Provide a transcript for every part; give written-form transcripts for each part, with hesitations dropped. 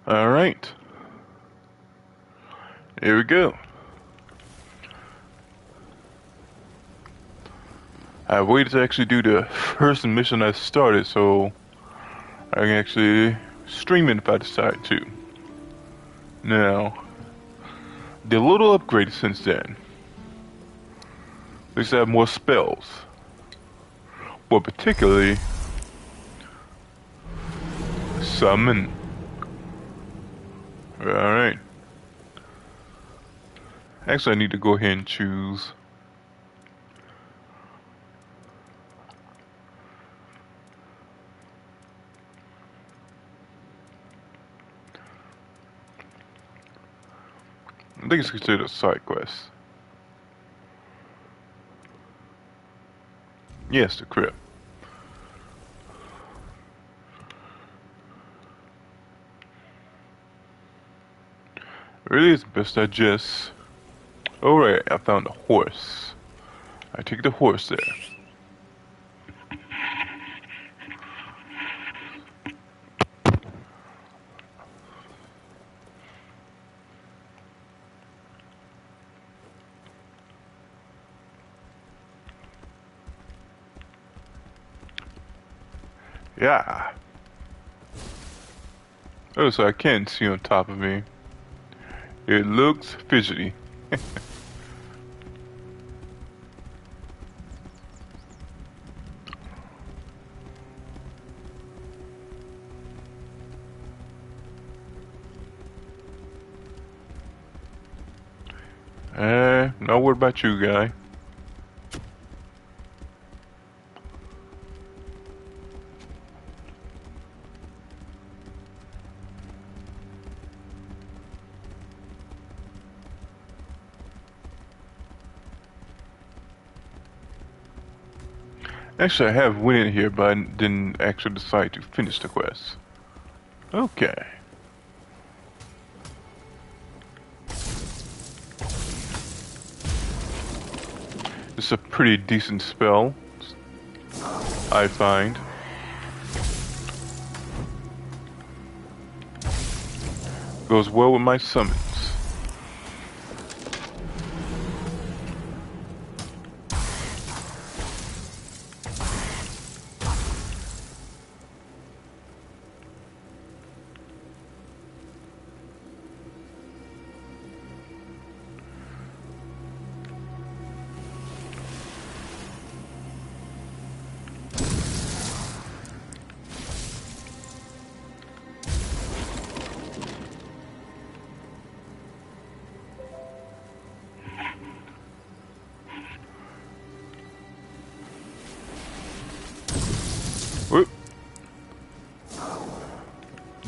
All right. Here we go. I waited to actually do the first mission I started so I can actually stream it if I decide to. Now, did a little upgrade since then. At least I have more spells. But particularly, summon. Alright. Actually, I need to go ahead and choose. I think it's considered a side quest. Yes, the crypt. Really, it's best I just... Alright, I found a horse. I take the horse there. Yeah. Oh, so I can't see on top of me. It looks fidgety. Not worried about you, guy. Actually, I have went in here, but I didn't actually decide to finish the quest. Okay. It's a pretty decent spell, I find. Goes well with my summons.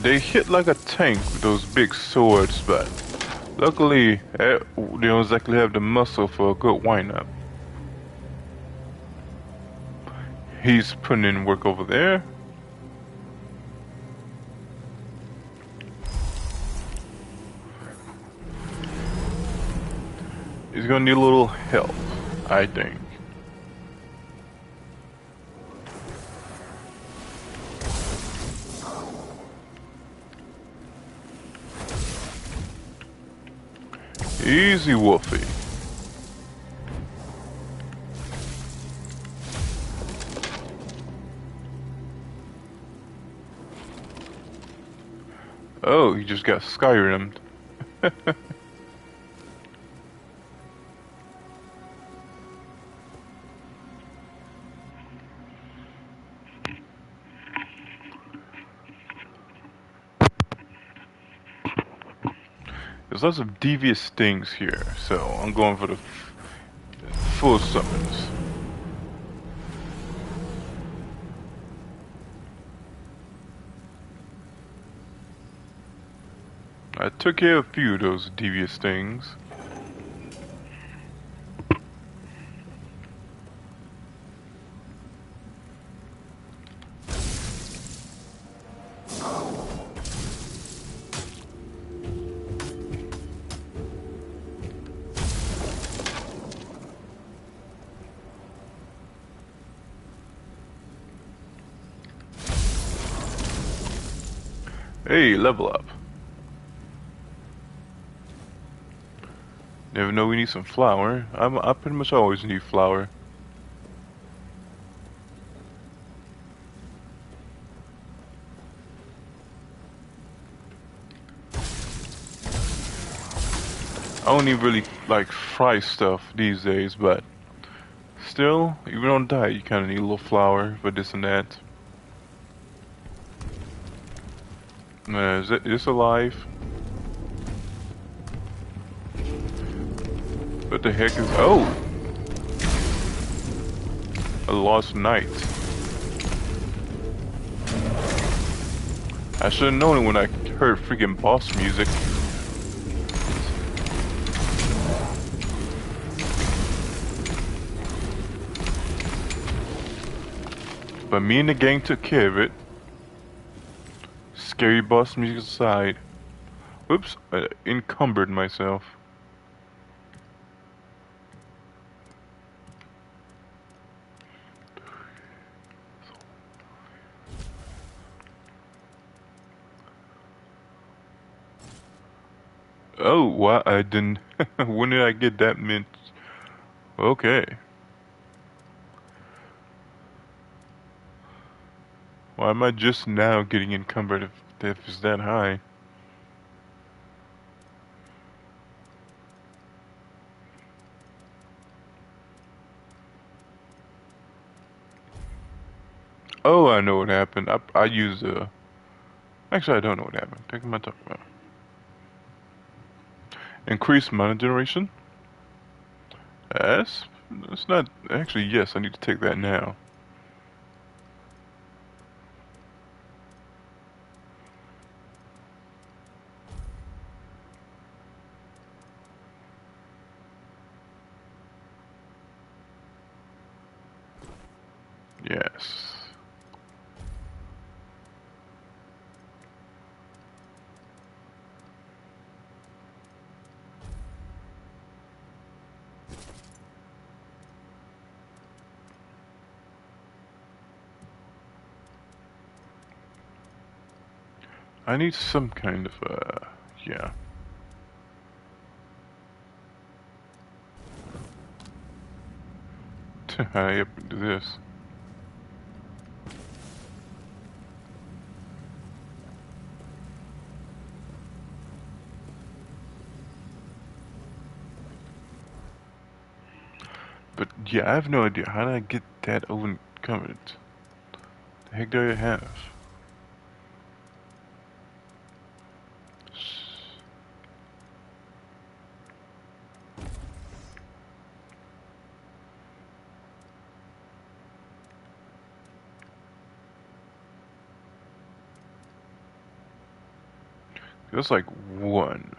They hit like a tank with those big swords, but luckily they don't exactly have the muscle for a good wind-up. He's putting in work over there. He's gonna need a little help, I think. Easy, Wolfie. Oh, he just got Skyrim'd. There's lots of devious things here, so I'm going for the full summons. I took care of a few of those devious things. Hey, level up. Never know we need some flour. I pretty much always need flour. I don't even really like fry stuff these days, but still, even on diet, you kind of need a little flour for this and that. Is this alive? What the heck is... Oh! A lost knight. I should have known it when I heard freaking boss music. But me and the gang took care of it. Scary boss music aside. Whoops, I encumbered myself. Oh, why I didn't... When did I get that mint? Okay. Why am I just now getting encumbered if it's that high? Oh, I know what happened. I used a... Actually, I don't know what happened. What am I talking about? Increase mana generation? That's not... Actually, yes, I need to take that now. Yes. I need some kind of, yeah. I have to do this. But yeah, I have no idea. How did I get that oven covered? The heck do I have? Feels like one.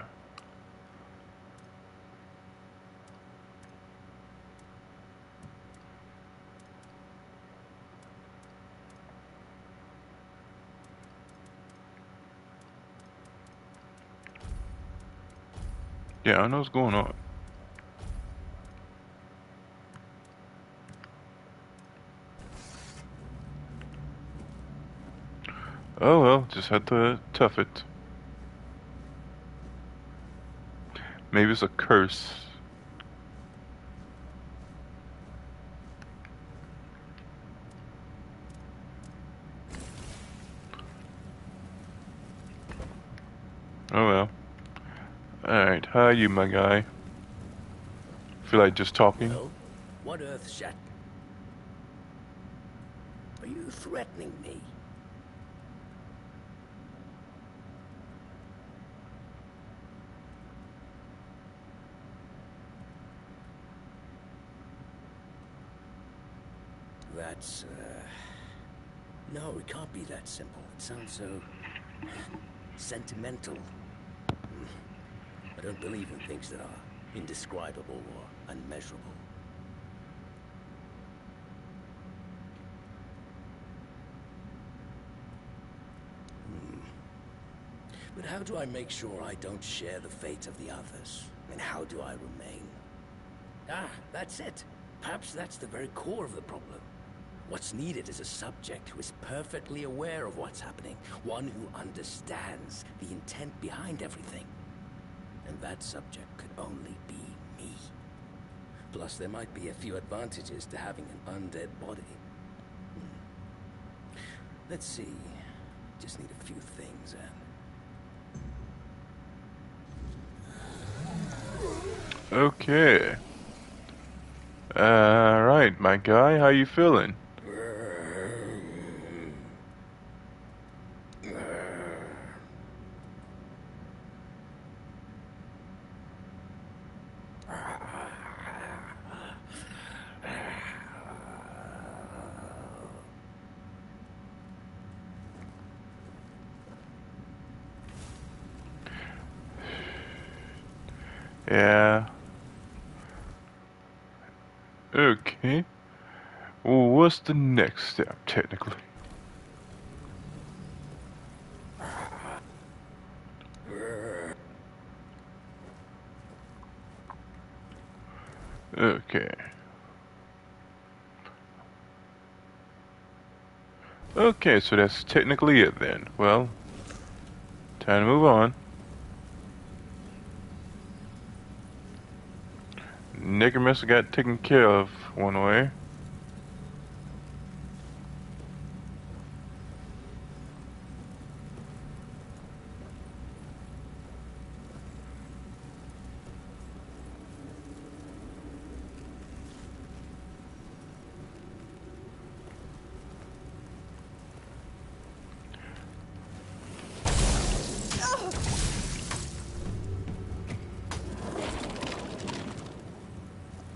Yeah, I know what's going on. Oh well, just had to tough it. Maybe it's a curse. Oh well. Alright, how are you, my guy? Feel like just talking? Well, what earth shat? Are you threatening me? That's, no, it can't be that simple. It sounds so sentimental. I don't believe in things that are indescribable or unmeasurable. But how do I make sure I don't share the fate of the others? And how do I remain? Ah, that's it. Perhaps that's the very core of the problem. What's needed is a subject who is perfectly aware of what's happening. One who understands the intent behind everything. And that subject could only be me. Plus, there might be a few advantages to having an undead body. Let's see. Just need a few things, Okay. Alright, my guy, how you feeling? Yeah. Okay. Well, what's the next step, technically? Okay. Okay, so that's technically it then. Well, time to move on. Necromancer got taken care of one way.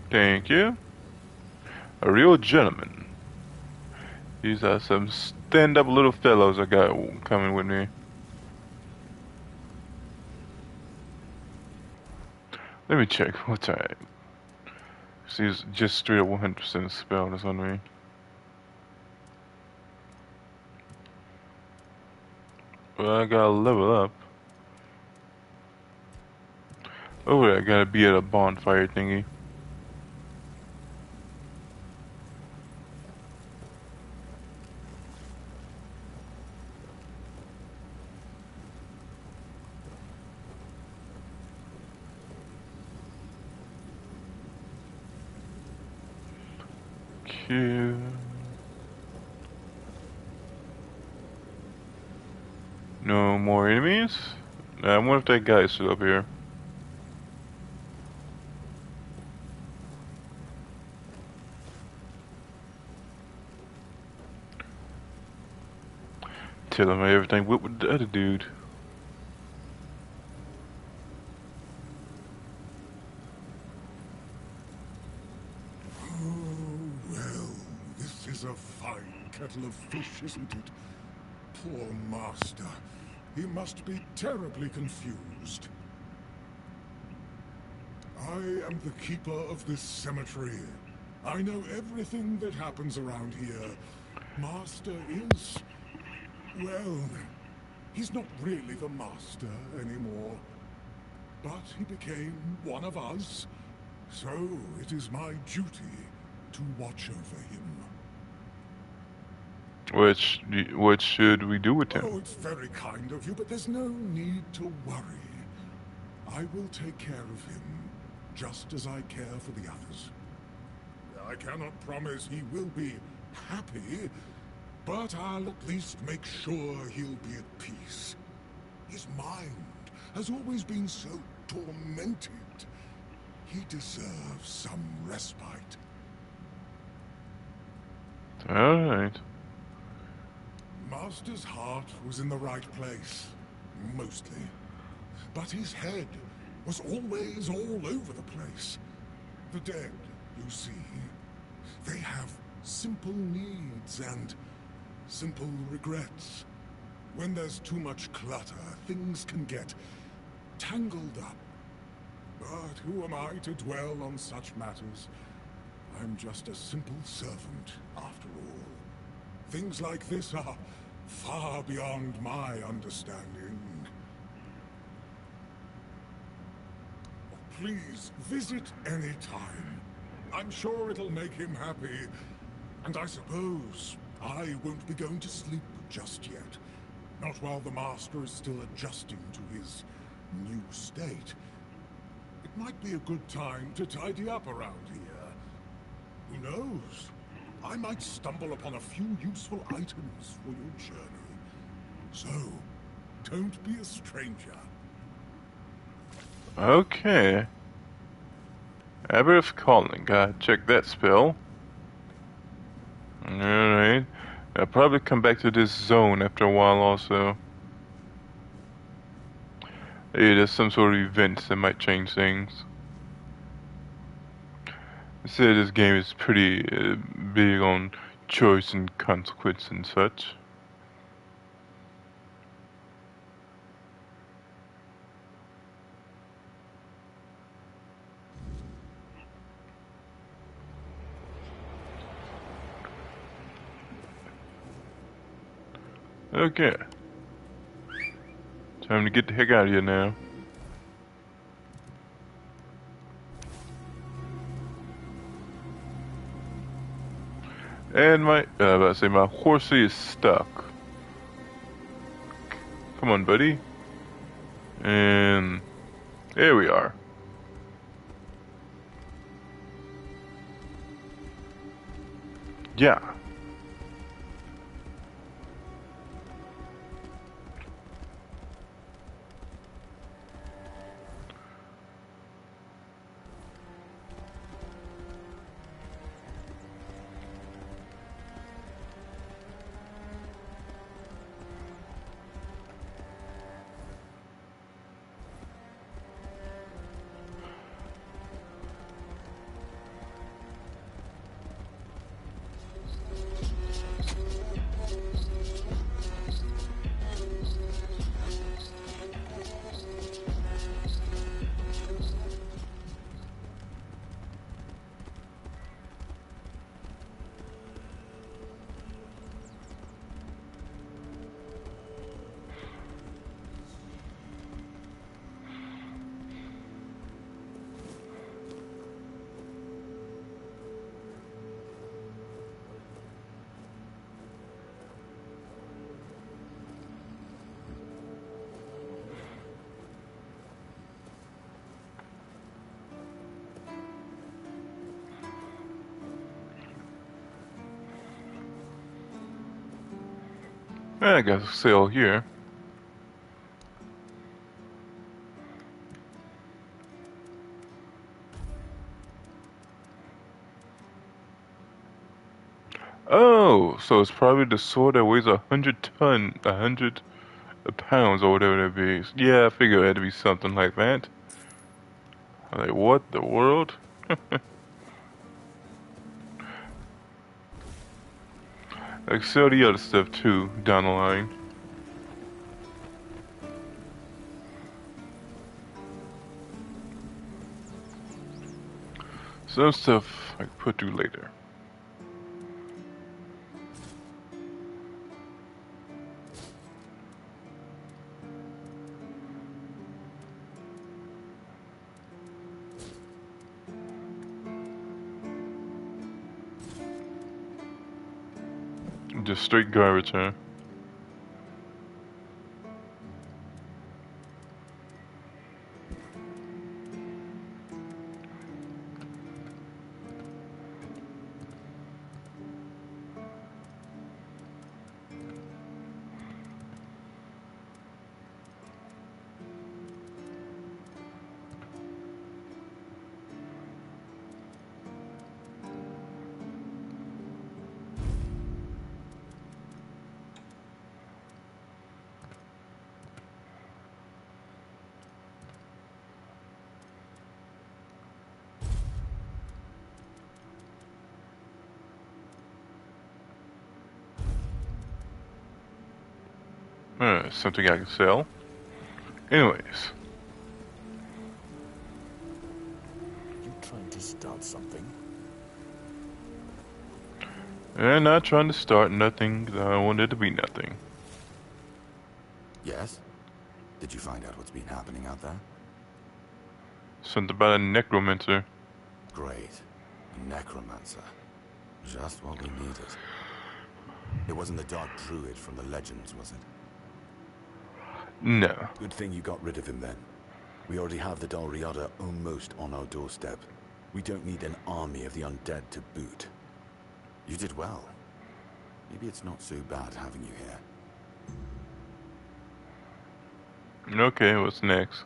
Thank you. A real gentleman. These are some stand-up little fellows I got coming with me. Let me check. What's that? She's just straight up 100% spell that's on me. Well, I gotta level up. Oh, I gotta be at a bonfire thingy. Q. No more enemies? I wonder if that guy's still up here. Tell him everything with the other dude. Well, this is a fine kettle of fish, isn't it? Poor master. He must be terribly confused. I am the keeper of this cemetery. I know everything that happens around here. Master is... well, he's not really the master anymore. But he became one of us. So it is my duty to watch over him. What should we do with him? Oh, it's very kind of you, but there's no need to worry. I will take care of him, just as I care for the others. I cannot promise he will be happy, but I'll at least make sure he'll be at peace. His mind has always been so tormented. He deserves some respite. Alright. Master's heart was in the right place, mostly. But his head was always all over the place. The dead, you see, they have simple needs and simple regrets. When there's too much clutter, things can get tangled up. But who am I to dwell on such matters? I'm just a simple servant, after all. Things like this are far beyond my understanding. Please, visit any time. I'm sure it'll make him happy. And I suppose I won't be going to sleep just yet. Not while the Master is still adjusting to his new state. It might be a good time to tidy up around here. Who knows? I might stumble upon a few useful items for your journey. So, don't be a stranger. Okay. Abbot of Calling. Gotta check that spell. Alright. I'll probably come back to this zone after a while also. Yeah, there's some sort of events that might change things. I said this game is pretty big on choice and consequence and such. Okay. Time to get the heck out of here now. And my horsey is stuck. Come on, buddy. And there we are. Yeah. I got a sale here. Oh, so it's probably the sword that weighs 100 pounds or whatever that be. Yeah, I figured it had to be something like that. I'm like, what the world? Like, sell the other stuff too, down the line. Some stuff I can put through later. Just straight garbage, huh? Something I can sell. Anyways. You trying to start something? I'm not trying to start nothing. I want it to be nothing. Yes? Did you find out what's been happening out there? Something about a necromancer. Great. A necromancer. Just what we needed. It wasn't the dark druid from the legends, was it? No. Good thing you got rid of him then. We already have the Dol Riada almost on our doorstep. We don't need an army of the undead to boot. You did well. Maybe it's not so bad having you here. Okay, what's next?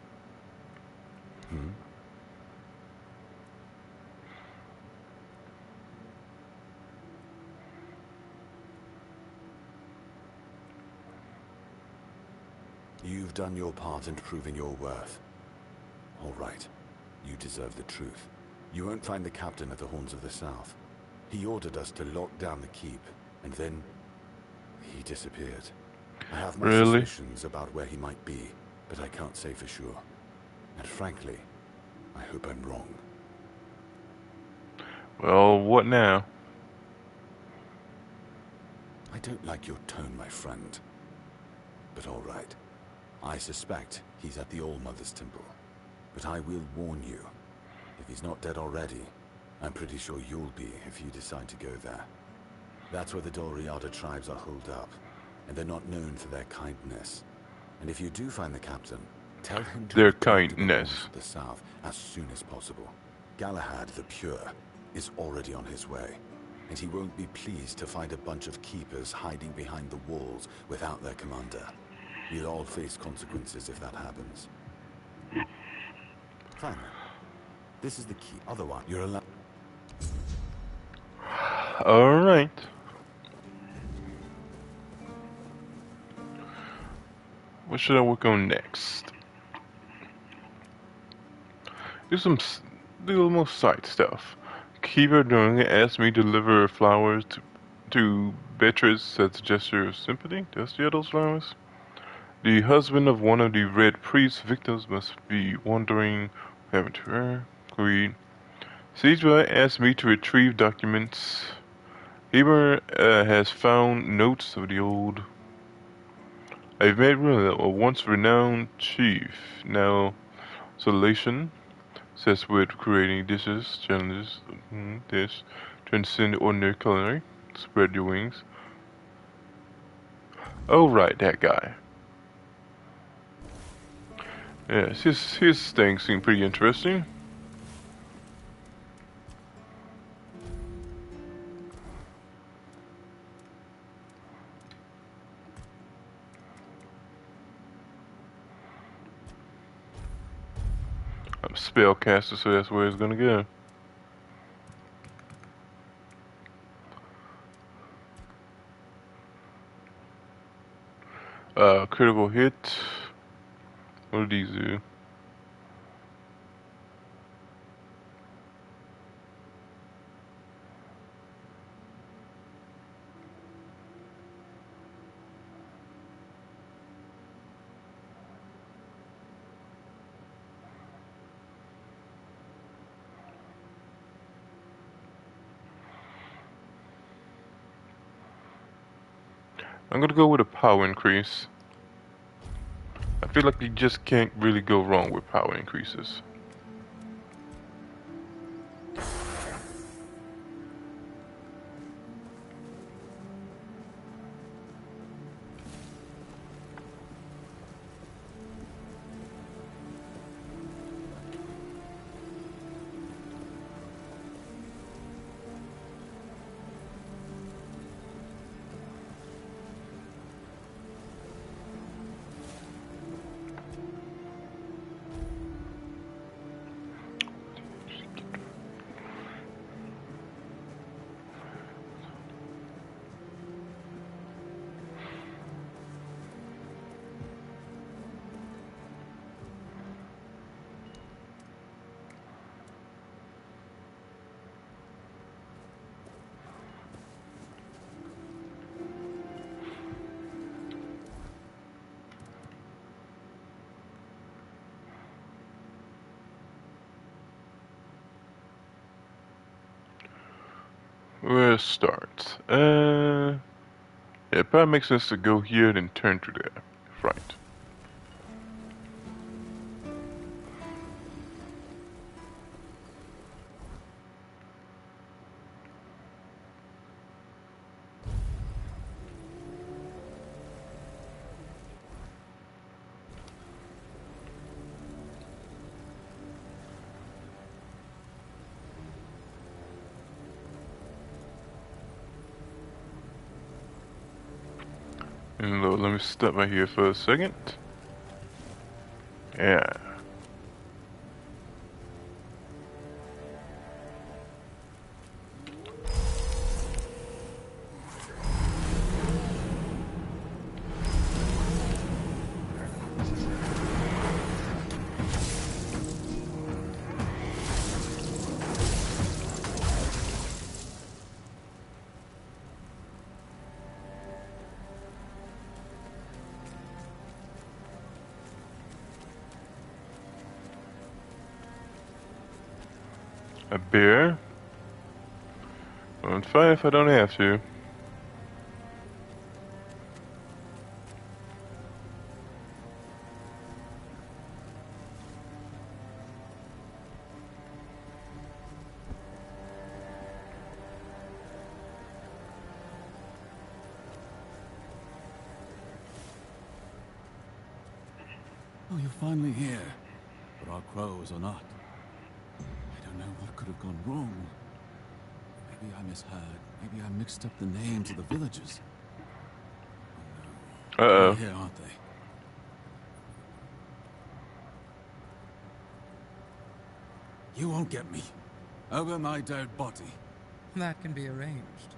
You've done your part in proving your worth. All right. You deserve the truth. You won't find the captain at the Horns of the South. He ordered us to lock down the keep, and then he disappeared. I have my suspicions about where he might be, but I can't say for sure. And frankly, I hope I'm wrong. Well, what now? I don't like your tone, my friend. But all right. I suspect he's at the All-Mother's Temple. But I will warn you, if he's not dead already, I'm pretty sure you'll be if you decide to go there. That's where the Dol Riada tribes are holed up, and they're not known for their kindness. And if you do find the captain, tell him to their return kindness to the south as soon as possible. Galahad the Pure is already on his way, and he won't be pleased to find a bunch of keepers hiding behind the walls without their commander. We'll all face consequences if that happens. Fine. This is the key. Otherwise, you're allowed. Alright. What should I work on next? Do a little more side stuff. Keeper doing it asked me to deliver flowers to Beatrice as a gesture of sympathy. Does she have those flowers? The husband of one of the Red Priest's victims must be wandering, having to her. Agreed. Sejba asked me to retrieve documents. Heber has found notes of the old. I've met a once renowned chief, now isolation. Says with creating dishes, challenges, dish, transcend ordinary culinary. Spread your wings. Oh right, that guy. Yes, his thing seemed pretty interesting. I'm a spellcaster, so that's where it's gonna go. Critical hit. What do these do? I'm gonna go with a power increase. I feel like you just can't really go wrong with power increases. Where start? It probably makes sense to go here and turn to there. Right. And let me stop right here for a second. Yeah. A bear? Well, I'm fine if I don't have to. Oh, you're finally here. But our crows are not. I don't know what could have gone wrong. Maybe I misheard. Maybe I mixed up the names of the villagers. Oh no. Uh-oh. They're here, aren't they? You won't get me. Over my dead body. That can be arranged.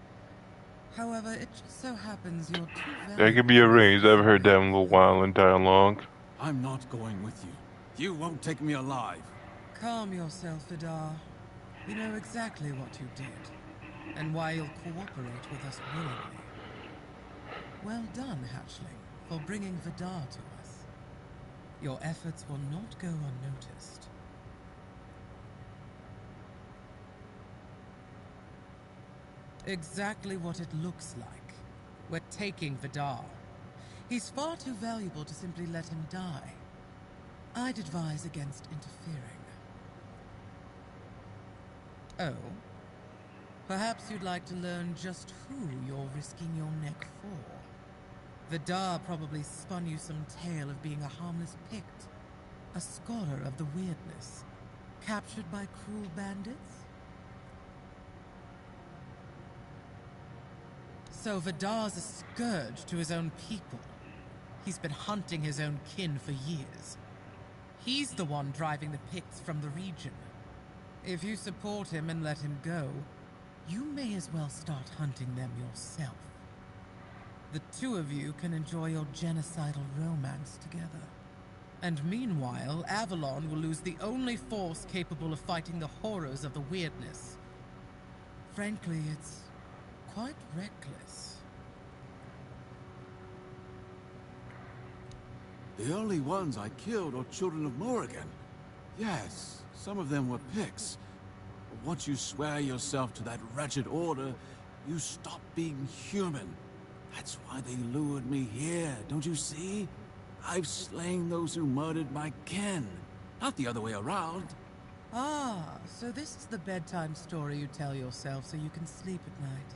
However, it just so happens you're too That could be arranged. I haven't heard that in a little while in dialogue. I'm not going with you. You won't take me alive. Calm yourself, Vidar. We know exactly what you did, and why you'll cooperate with us willingly. Well done, Hatchling, for bringing Vidar to us. Your efforts will not go unnoticed. Exactly what it looks like. We're taking Vidar. He's far too valuable to simply let him die. I'd advise against interfering. Oh? Perhaps you'd like to learn just who you're risking your neck for. Vidar probably spun you some tale of being a harmless Pict, a scholar of the weirdness, captured by cruel bandits? So Vidar's a scourge to his own people. He's been hunting his own kin for years. He's the one driving the Picts from the region. If you support him and let him go, you may as well start hunting them yourself. The two of you can enjoy your genocidal romance together. And meanwhile, Avalon will lose the only force capable of fighting the horrors of the weirdness. Frankly, it's quite reckless. The only ones I killed are children of Morrigan. Yes, some of them were Picts. But once you swear yourself to that wretched order, you stop being human. That's why they lured me here, don't you see? I've slain those who murdered my kin, not the other way around. Ah, so this is the bedtime story you tell yourself so you can sleep at night.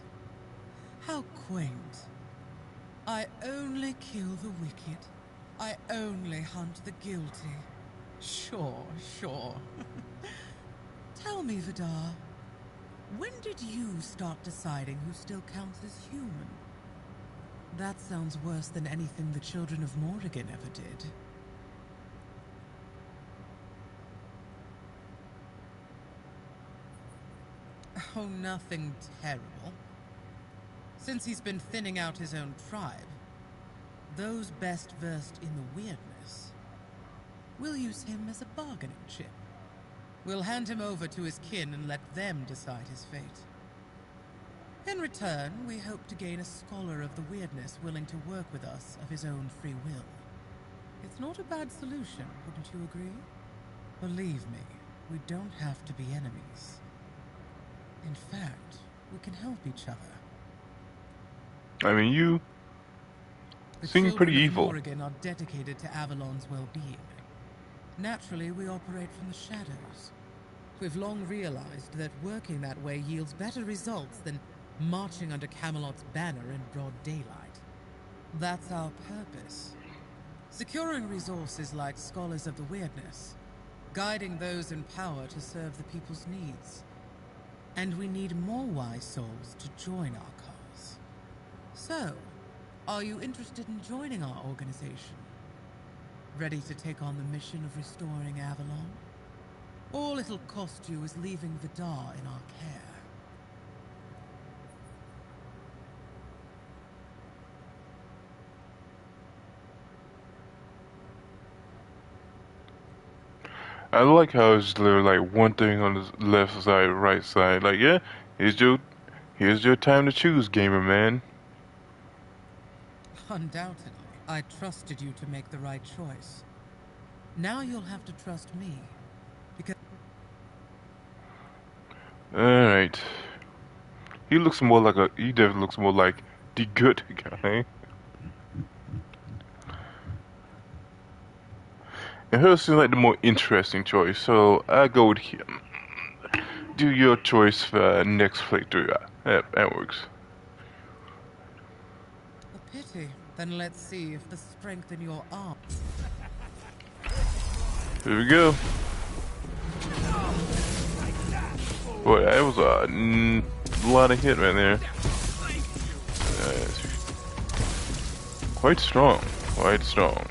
How quaint. I only kill the wicked. I only hunt the guilty. Sure, sure. Tell me, Vidar, when did you start deciding who still counts as human? That sounds worse than anything the children of Morrigan ever did. Oh, nothing terrible. Since he's been thinning out his own tribe, those best versed in the weirdness, we'll use him as a bargaining chip. We'll hand him over to his kin and let them decide his fate. In return, we hope to gain a scholar of the weirdness willing to work with us of his own free will. It's not a bad solution, wouldn't you agree? Believe me, we don't have to be enemies. In fact, we can help each other. I mean, you The seem children pretty of evil. Morrigan are dedicated to Avalon's well-being. Naturally, we operate from the shadows. We've long realized that working that way yields better results than marching under Camelot's banner in broad daylight. That's our purpose. Securing resources like Scholars of the Weirdness, guiding those in power to serve the people's needs. And we need more wise souls to join our cause. So, are you interested in joining our organization? Ready to take on the mission of restoring Avalon? All it'll cost you is leaving Vidar in our care. I like how it's literally like one thing on the left side, right side. Like, yeah, here's your time to choose, gamer man. Undoubtedly. I trusted you to make the right choice. Now you'll have to trust me. Because Alright. He definitely looks more like the good guy. And her seems like the more interesting choice, so I go with him. Do your choice for next playthrough. That works. a pity. Then let's see if the strength in your arm. Here we go. Boy, that was a lot of hit right there. Quite strong. Quite strong.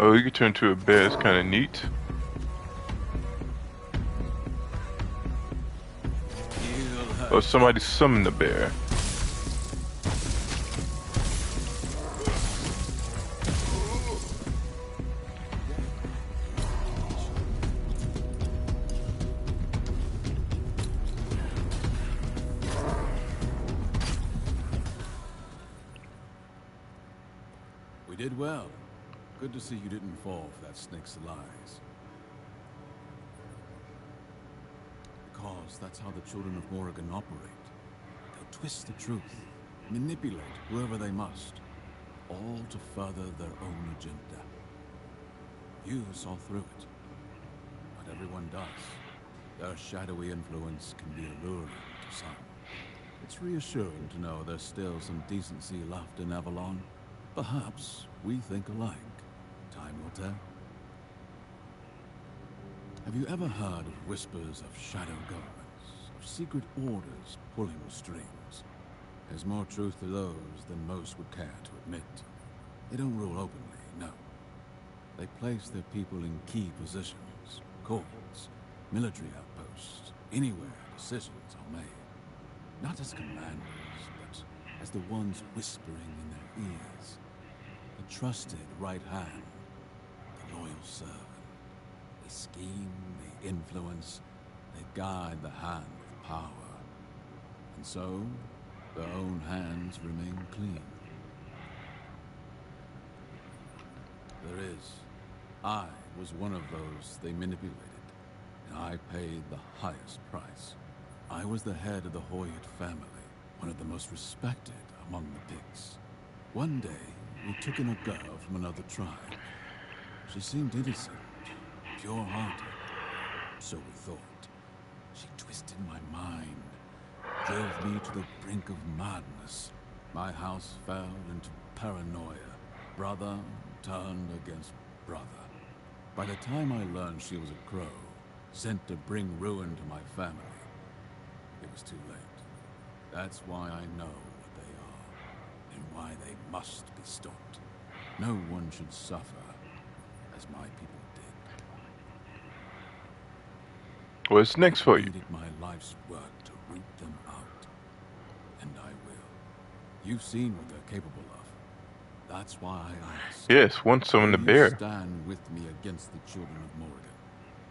Oh, you can turn into a bear. It's kind of neat. Oh, somebody summoned the bear. We did well. Good to see you didn't fall for that snake's lies. Because that's how the children of Morrigan operate. They'll twist the truth, manipulate whoever they must, all to further their own agenda. You saw through it. Not everyone does. Their shadowy influence can be alluring to some. It's reassuring to know there's still some decency left in Avalon. Perhaps we think alike. Time will tell. Have you ever heard of whispers of shadow governments, of secret orders pulling strings? There's more truth to those than most would care to admit. They don't rule openly, no. They place their people in key positions, courts, military outposts, anywhere decisions are made. Not as commanders, but as the ones whispering in their ears. The trusted right hand, the loyal servant. They scheme, they influence, they guide the hand of power. And so, their own hands remain clean. There is. I was one of those they manipulated, and I paid the highest price. I was the head of the Hoyt family, one of the most respected among the Picts. One day, we took in a girl from another tribe. She seemed innocent, pure-hearted. So we thought. She twisted my mind, drove me to the brink of madness. My house fell into paranoia. Brother turned against brother. By the time I learned she was a crow, sent to bring ruin to my family, it was too late. That's why I know what they are, and why they must be stopped. No one should suffer as my people did. What's next for I you? needed my life's work to root them out. And I will. You've seen what they're capable of. That's why I ask. Yes, one summon the Will you bear. stand with me against the children of Morrigan?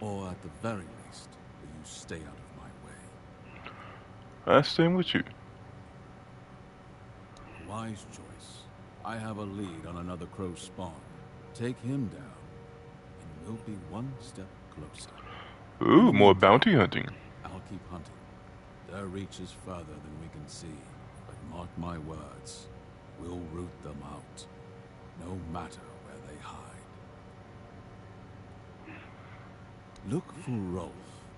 Or at the very least, will you stay out of my way? I stand with you. Wise choice. I have a lead on another crow spawn. Take him down, and we'll be one step closer. Ooh, more bounty hunting. I'll keep hunting. Their reach is further than we can see, but mark my words, we'll root them out, no matter where they hide. Look for Rolf,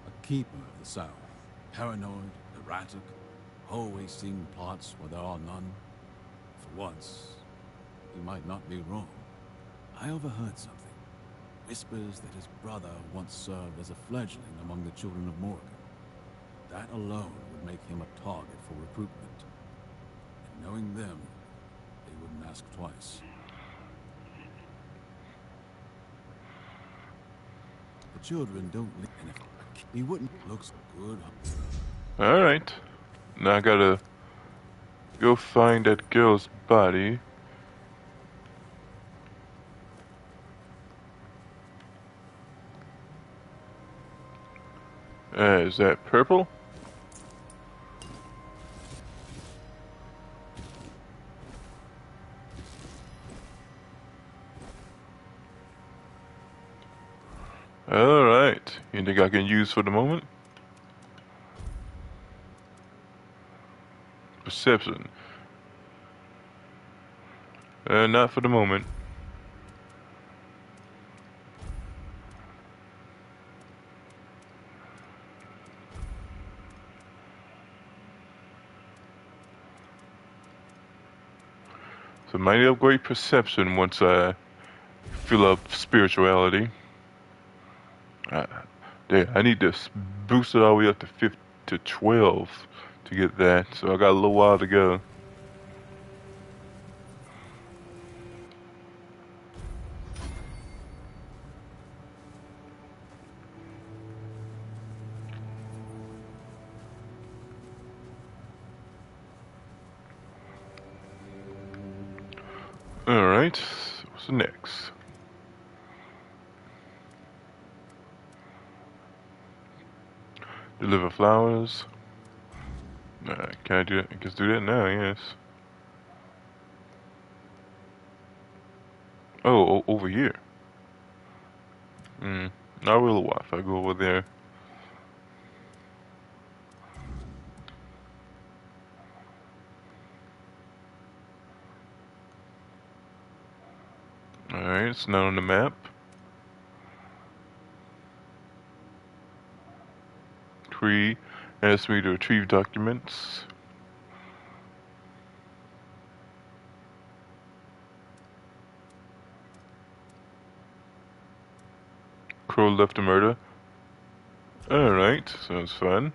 a keeper of the South. Paranoid, erratic, always seeing plots where there are none. For once, he might not be wrong. I overheard something. Whispers that his brother once served as a fledgling among the children of Morgan. That alone would make him a target for recruitment. And knowing them, they wouldn't ask twice. The children don't live, and if he wouldn't look so good. Alright. Now I gotta go find that girl's body. Is that purple? Alright. You think I can use for the moment? Perception. Not for the moment. So might upgrade perception once I fill up spirituality. There, I need to boost it all the way up to 12 to get that. So I got a little while to go. Alright, what's next? Deliver flowers. Can I do that? I can do that now, yes. Oh, over here. I will if I go over there. Alright, it's not on the map. Tree asks me to retrieve documents. Crow left to murder. Alright, sounds fun.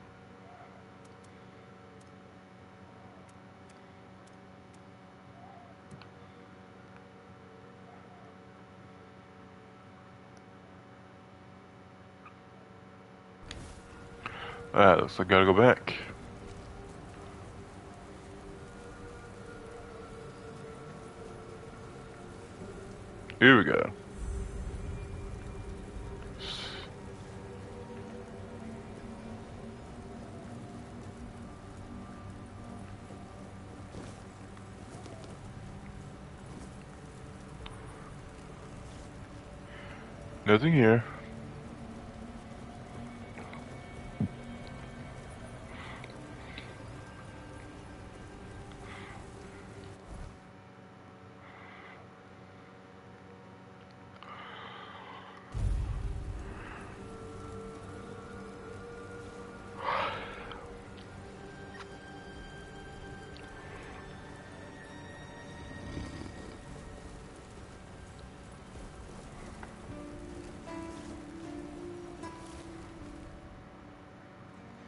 Looks like I gotta go back. Here we go. Nothing here.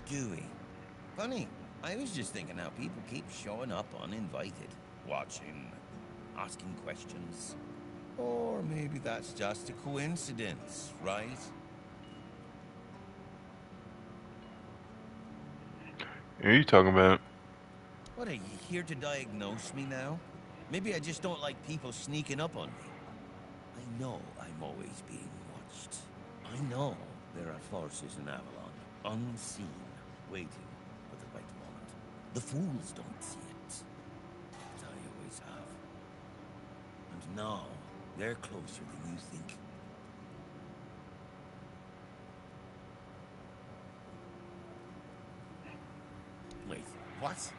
Dewey. Funny, I was just thinking how people keep showing up uninvited, watching, asking questions. Or maybe that's just a coincidence, right? What are you talking about? What, are you here to diagnose me now? Maybe I just don't like people sneaking up on me. I know I'm always being watched. I know there are forces in Avalon, unseen, waiting for the right moment. The fools don't see it. But I always have. And now, they're closer than you think. Wait, what?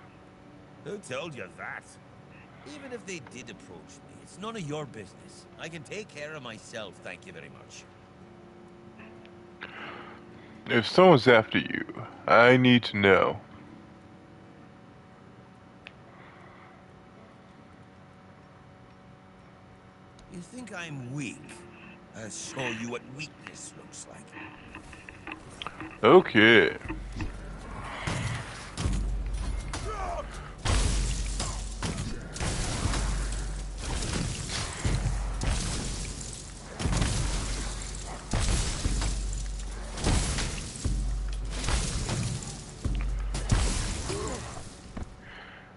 Who told you that? Even if they did approach me, it's none of your business. I can take care of myself, thank you very much. If someone's after you, I need to know. You think I'm weak? I'll show you what weakness looks like. Okay.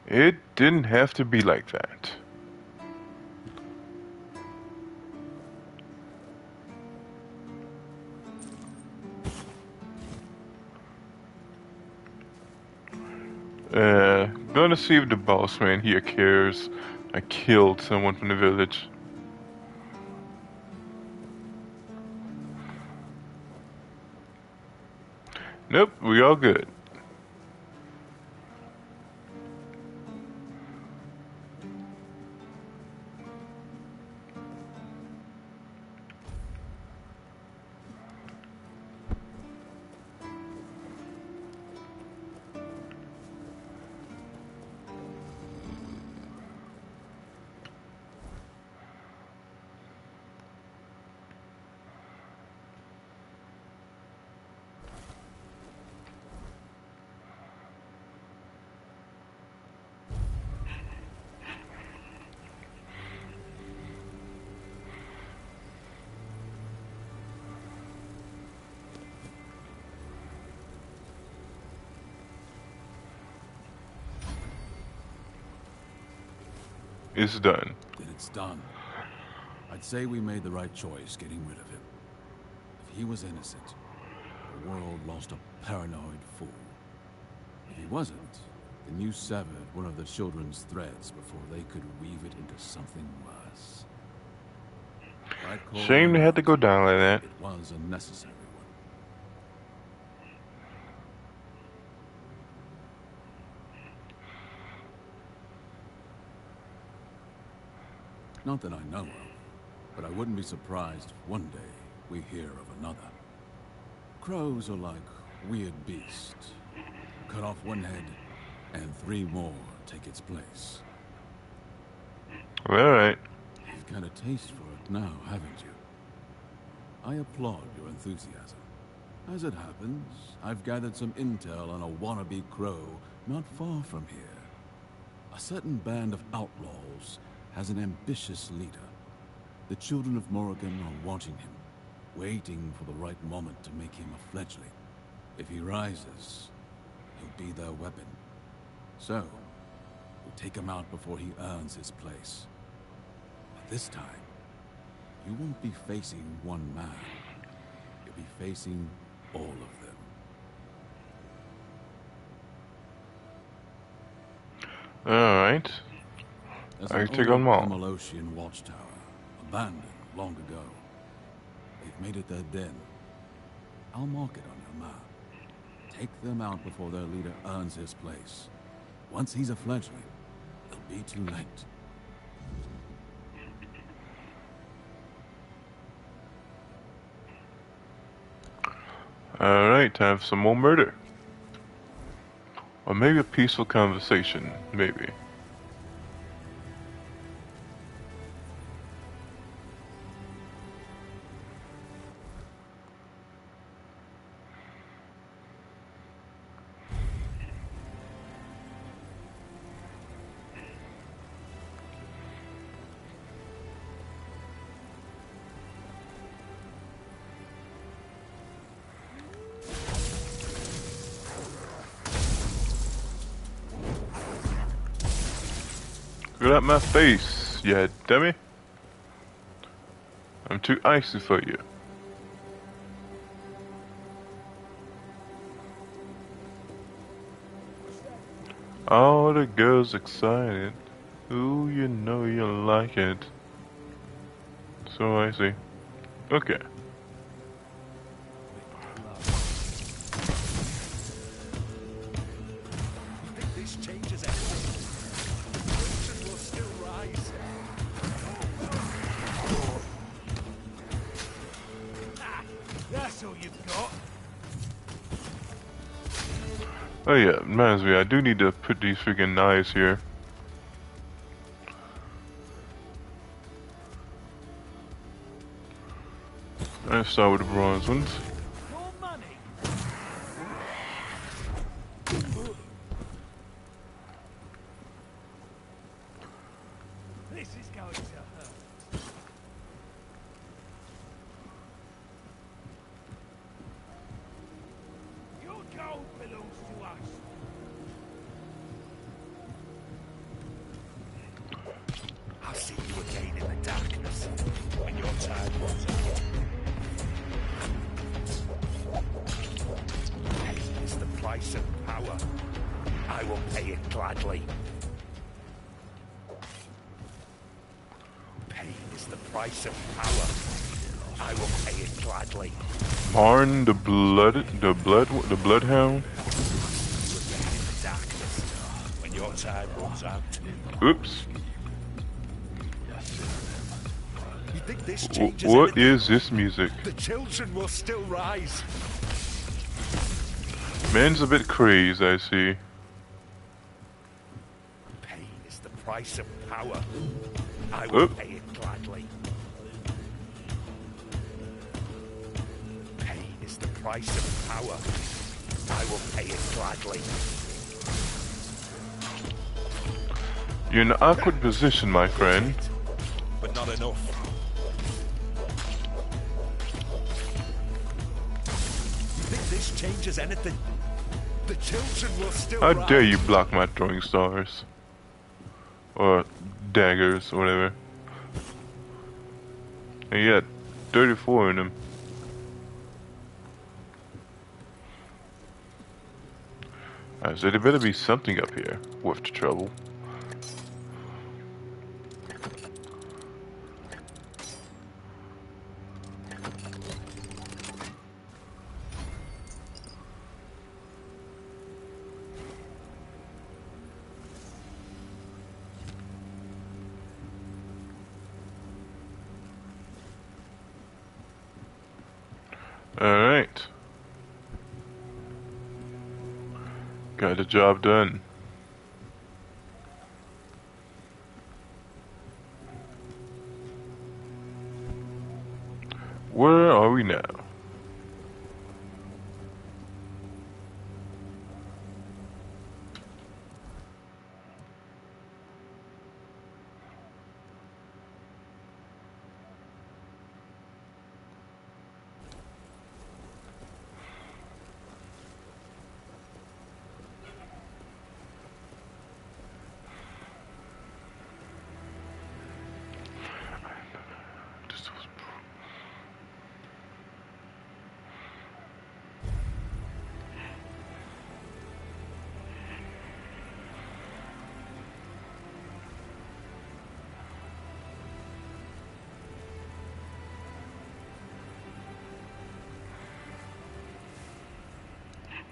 It didn't have to be like that. Gonna see if the boss man here cares. I killed someone from the village. Nope, we all good. It's done. Then it's done. I'd say we made the right choice getting rid of him. If he was innocent, the world lost a paranoid fool. If he wasn't, then you severed one of the children's threads before they could weave it into something worse. Right call Shame they had to go down like that. It was a necessary one. Not that I know of, but I wouldn't be surprised if one day we hear of another. Crows are like weird beasts. Cut off one head, and 3 more take its place. Alright. You've got a taste for it now, haven't you? I applaud your enthusiasm. As it happens, I've gathered some intel on a wannabe crow not far from here. A certain band of outlaws has an ambitious leader. The children of Morrigan are watching him, waiting for the right moment to make him a fledgling. If he rises, he'll be their weapon. So, we'll take him out before he earns his place. But this time, you won't be facing one man. You'll be facing all of them. Alright. There's I an take on old Maul. Camelosian watchtower, abandoned long ago. They've made it their den. I'll mark it on your map. Take them out before their leader earns his place. Once he's a fledgling, it'll be too late. Alright, time for some more murder. Or maybe a peaceful conversation, maybe. Get out my face, you dummy. I'm too icy for you. All the girls excited. Ooh, you know you like it. So I see. Okay. This changes everything. Fortune will still rise. Ah, that's all you've got. Oh yeah, reminds me, I do need to put these freaking knives here. Let's start with the bronze ones. More money. This is going to hurt. Your gold belongs to us. I'll see you again in the darkness when your time runs out. Pain is the price of power. I will pay it gladly. Pain is the price of power. I will pay it gladly. Marn the bloodhound. In the darkness when your time runs out. Oops. You think this changes What anything? is this music? The children will still rise. Man's a bit crazed, I see. Pain is the price of power. I will Oop. pay it gladly. Pain is the price of power. I will pay it gladly. You're in an awkward position, my friend. But not enough. You think this changes anything? The children will still How rise. dare you block my throwing stars? Or daggers, or whatever. And you got 34 in them. Alright, so there better be something up here worth the trouble. Alright. Got the job done. Where are we now?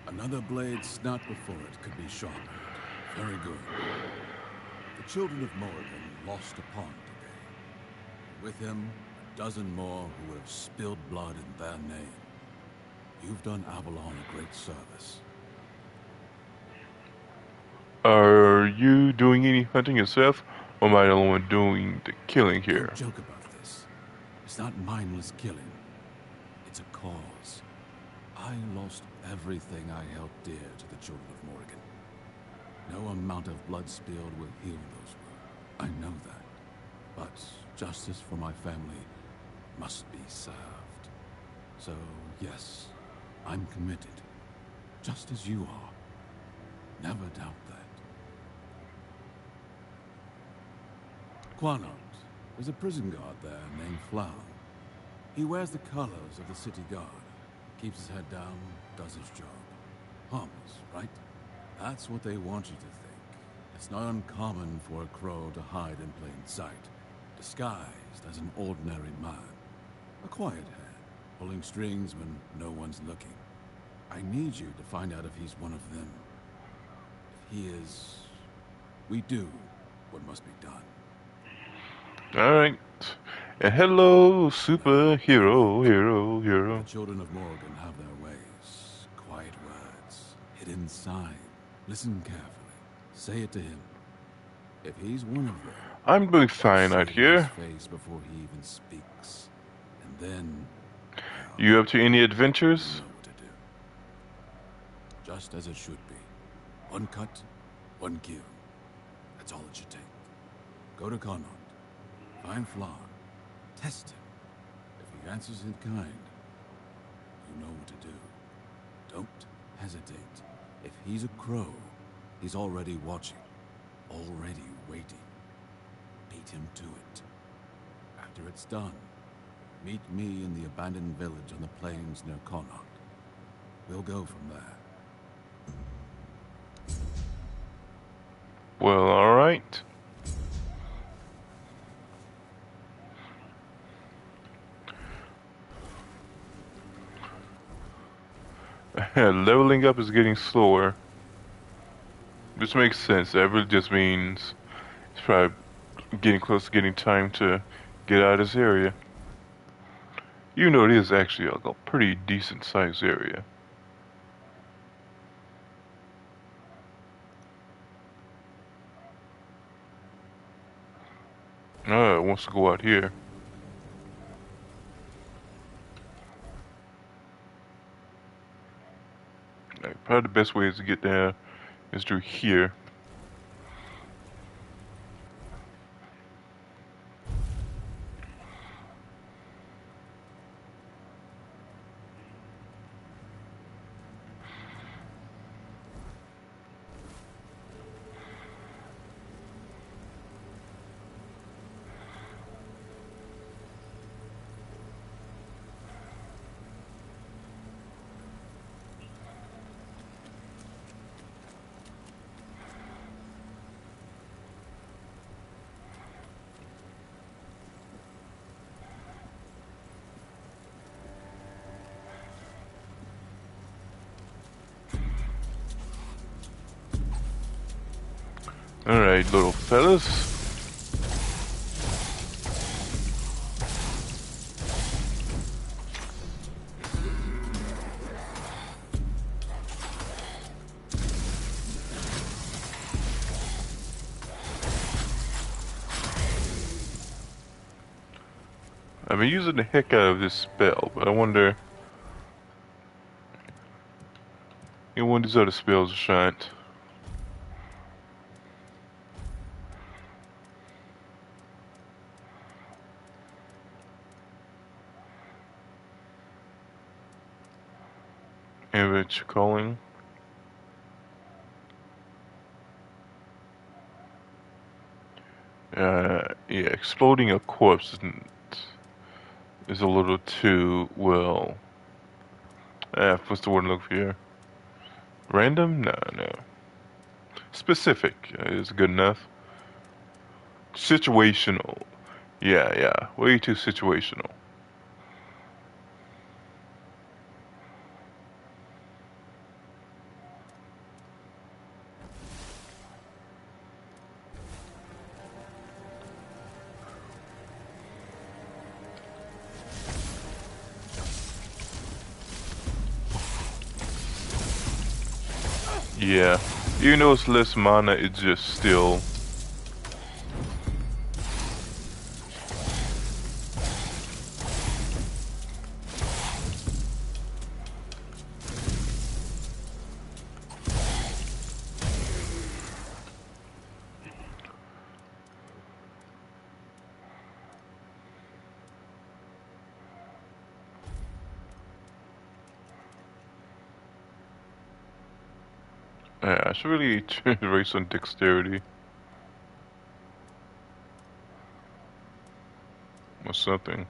Another blade snapped before it could be sharpened. Very good. The children of Morrigan lost a pawn today. With him, a dozen more who would have spilled blood in their name. You've done Avalon a great service. Are you doing any hunting yourself, or am I the only one doing the killing here? Don't joke about this. It's not mindless killing. It's a cause. I lost everything I held dear to the children of Morrigan. No amount of blood spilled will heal those wounds. I know that. But justice for my family must be served. So, yes, I'm committed. Just as you are. Never doubt that. Quanart. There's a prison guard there named Flown. He wears the colors of the city guard. Keeps his head down, does his job. Harmless, right? That's what they want you to think. It's not uncommon for a crow to hide in plain sight, disguised as an ordinary man. A quiet hand, pulling strings when no one's looking. I need you to find out if he's one of them. If he is, we do what must be done. Alright. And hello, superhero, hero. The children of Morgan have their ways. Quiet words, hidden sign. Listen carefully. Say it to him. If he's one of them, I'm doing fine out see here. his face before he even speaks. And then, You up to any you adventures? know what to do. Just as it should be. One cut, one kill. That's all it should take. Go to Connaught. Find Flower. Test him. If he answers in kind, you know what to do. Don't hesitate. If he's a crow, he's already watching. Already waiting. Beat him to it. After it's done, meet me in the abandoned village on the plains near Connaught. We'll go from there. Well, alright. Leveling up is getting slower. Which makes sense. That really just means it's probably getting close to getting time to get out of this area. Even though it is actually a pretty decent sized area. Oh, it wants to go out here. Probably the best way is to get there is through here. Alright, little fellas. I've been using the heck out of this spell, but I wonder if one of these other spells are shined. Image calling. Yeah, exploding a corpse is a little too, well, what's the word I'm looking for here? Random? No. Specific is good enough. Situational. Yeah, way too situational. Yeah, even though it's less mana, it's just still. Yeah, I should really race on dexterity. Or something.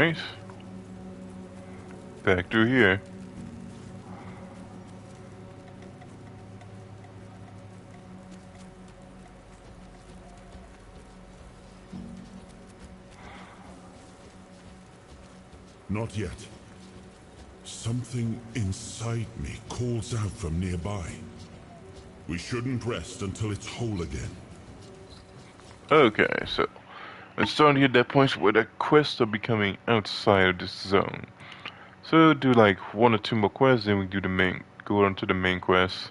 Alright. Back through here. Not yet. Something inside me calls out from nearby. We shouldn't rest until it's whole again. Okay, so it's starting to get that point where the quests are becoming outside of this zone. So do like 1 or 2 more quests, then we do the main, go on to the main quest.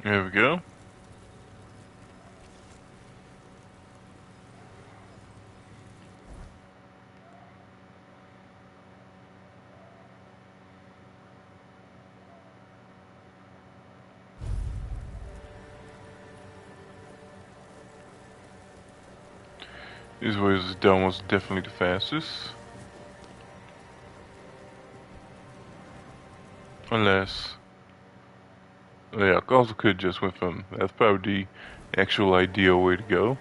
There we go. This way is almost definitely the fastest. Unless... yeah, I also could just went from... That's probably the actual ideal way to go.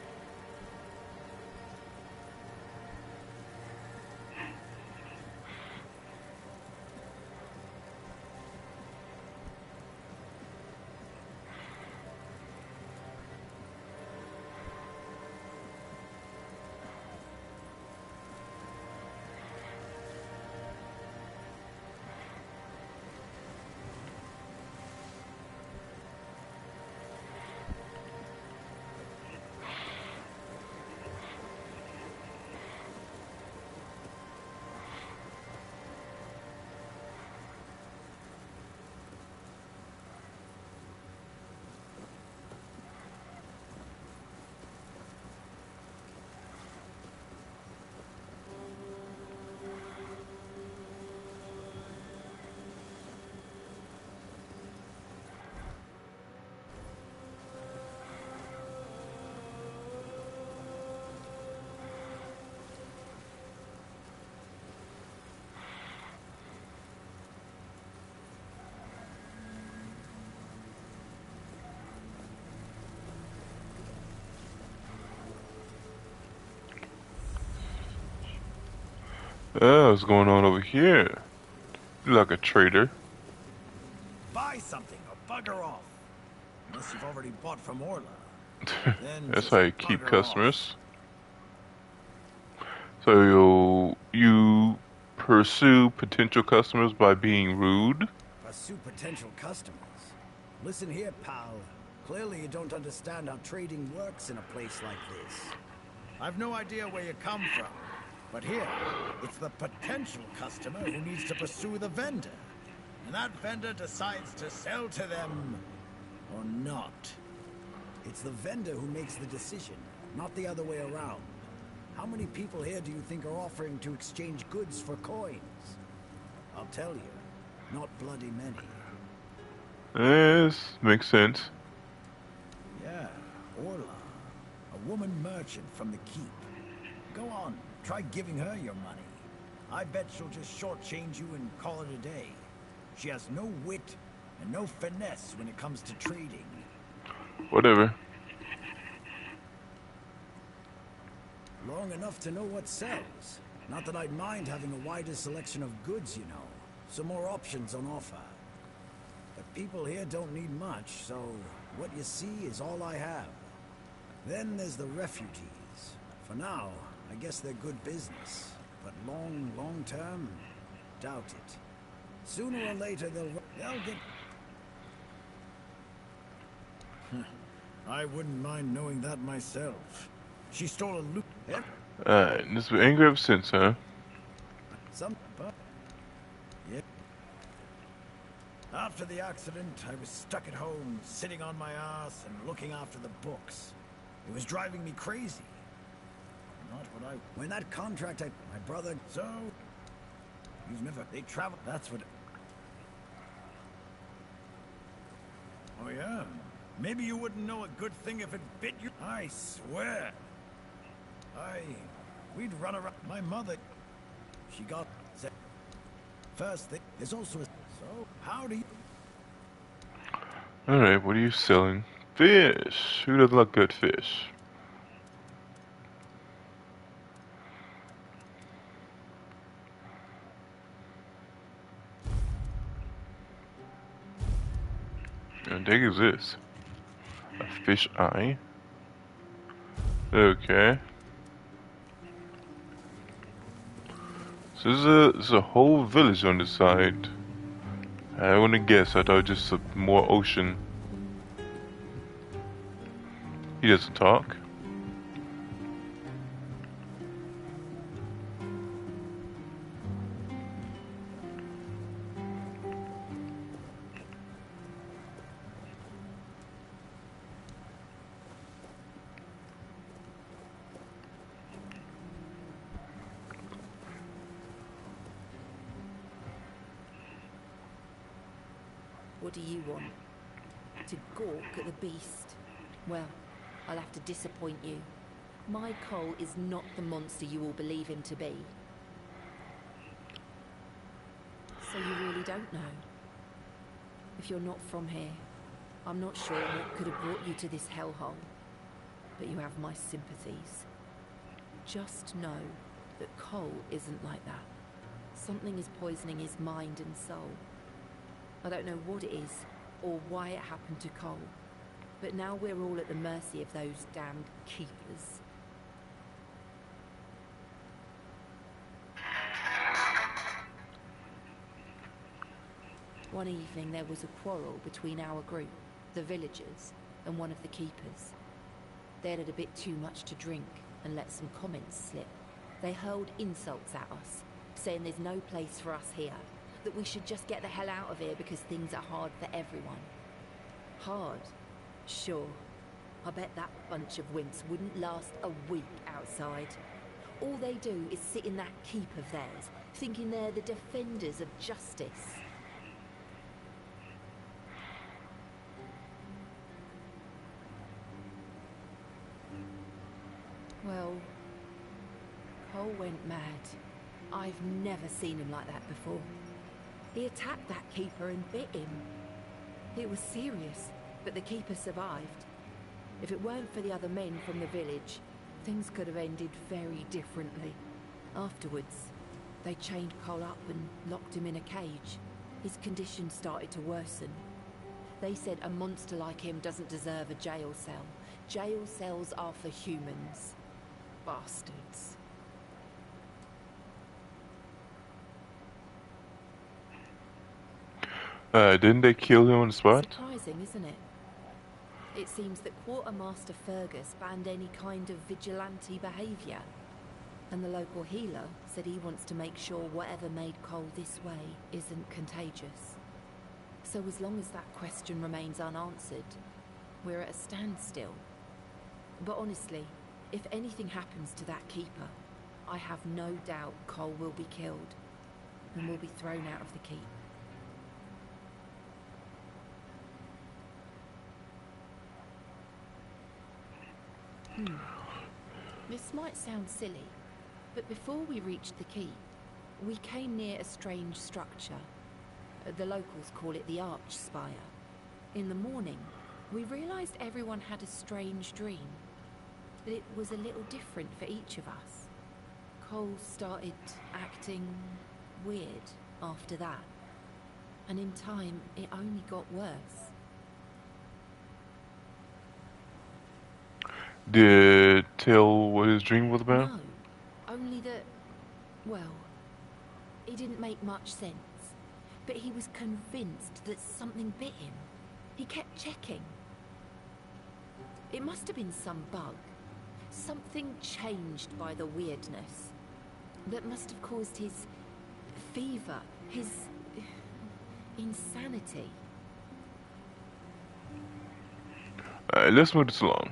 What's going on over here? You like a trader. Buy something or bugger off. Unless you've already bought from Orla. Then That's just how you keep bugger customers. So you pursue potential customers by being rude. Pursue potential customers. Listen here, pal. Clearly you don't understand how trading works in a place like this. I've no idea where you come from, but here, it's the potential customer who needs to pursue the vendor. And that vendor decides to sell to them or not. It's the vendor who makes the decision, not the other way around. How many people here do you think are offering to exchange goods for coins? I'll tell you, not bloody many. This makes sense. Yeah, Orla, a woman merchant from the keep. Go on, try giving her your money. I bet she'll just shortchange you and call it a day. She has no wit and no finesse when it comes to trading. Whatever. Long enough to know what sells. Not that I'd mind having a wider selection of goods, you know. Some more options on offer. But people here don't need much, so what you see is all I have. Then there's the refugees. For now, I guess they're good business. But long term, doubt it. Sooner or later they'll get... I wouldn't mind knowing that myself. She stole a loot. Yep. Alright, this has been angry ever since, huh? Yeah. After the accident, I was stuck at home, sitting on my ass and looking after the books. It was driving me crazy. Not what I... When that contract, my brother... So... You've never... They travel... That's what... Oh, yeah? Maybe you wouldn't know a good thing if it bit you. I swear. We'd run around. My mother... She got... First thing... There's also a... So, how do you... Alright, what are you selling? Fish! Who doesn't like good fish? How big is this? A fish eye? Okay. So there's a whole village on this side. I wouldn't guess, I thought just more ocean. He doesn't talk. What do you want? To gawk at the beast? Well, I'll have to disappoint you. My Cole is not the monster you all believe him to be. So you really don't know? If you're not from here, I'm not sure what could have brought you to this hellhole. But you have my sympathies. Just know that Cole isn't like that. Something is poisoning his mind and soul. I don't know what it is, or why it happened to Cole, but now we're all at the mercy of those damned keepers. One evening there was a quarrel between our group, the villagers, and one of the keepers. They'd had a bit too much to drink and let some comments slip. They hurled insults at us, saying there's no place for us here, that we should just get the hell out of here because things are hard for everyone. Hard? Sure. I bet that bunch of wimps wouldn't last a week outside. All they do is sit in that keep of theirs, thinking they're the defenders of justice. Well, Cole went mad. I've never seen him like that before. He attacked that keeper and bit him. It was serious, but the keeper survived. If it weren't for the other men from the village, things could have ended very differently. Afterwards, they chained Cole up and locked him in a cage. His condition started to worsen. They said a monster like him doesn't deserve a jail cell. Jail cells are for humans. Bastards. Didn't they kill him on the spot? Surprising, isn't it? It seems that Quartermaster Fergus banned any kind of vigilante behaviour. And the local healer said he wants to make sure whatever made Cole this way isn't contagious. So as long as that question remains unanswered, we're at a standstill. But honestly, if anything happens to that keeper, I have no doubt Cole will be killed and will be thrown out of the keep. This might sound silly, but before we reached the keep, we came near a strange structure. The locals call it the Arch Spire. In the morning, we realized everyone had a strange dream, but it was a little different for each of us. Cole started acting weird after that, and in time, it only got worse. Did tell what his dream was about? No, only that, well, it didn't make much sense. But he was convinced that something bit him. He kept checking. It must have been some bug. Something changed by the weirdness. That must have caused his fever, his insanity. Alright, let's move this along.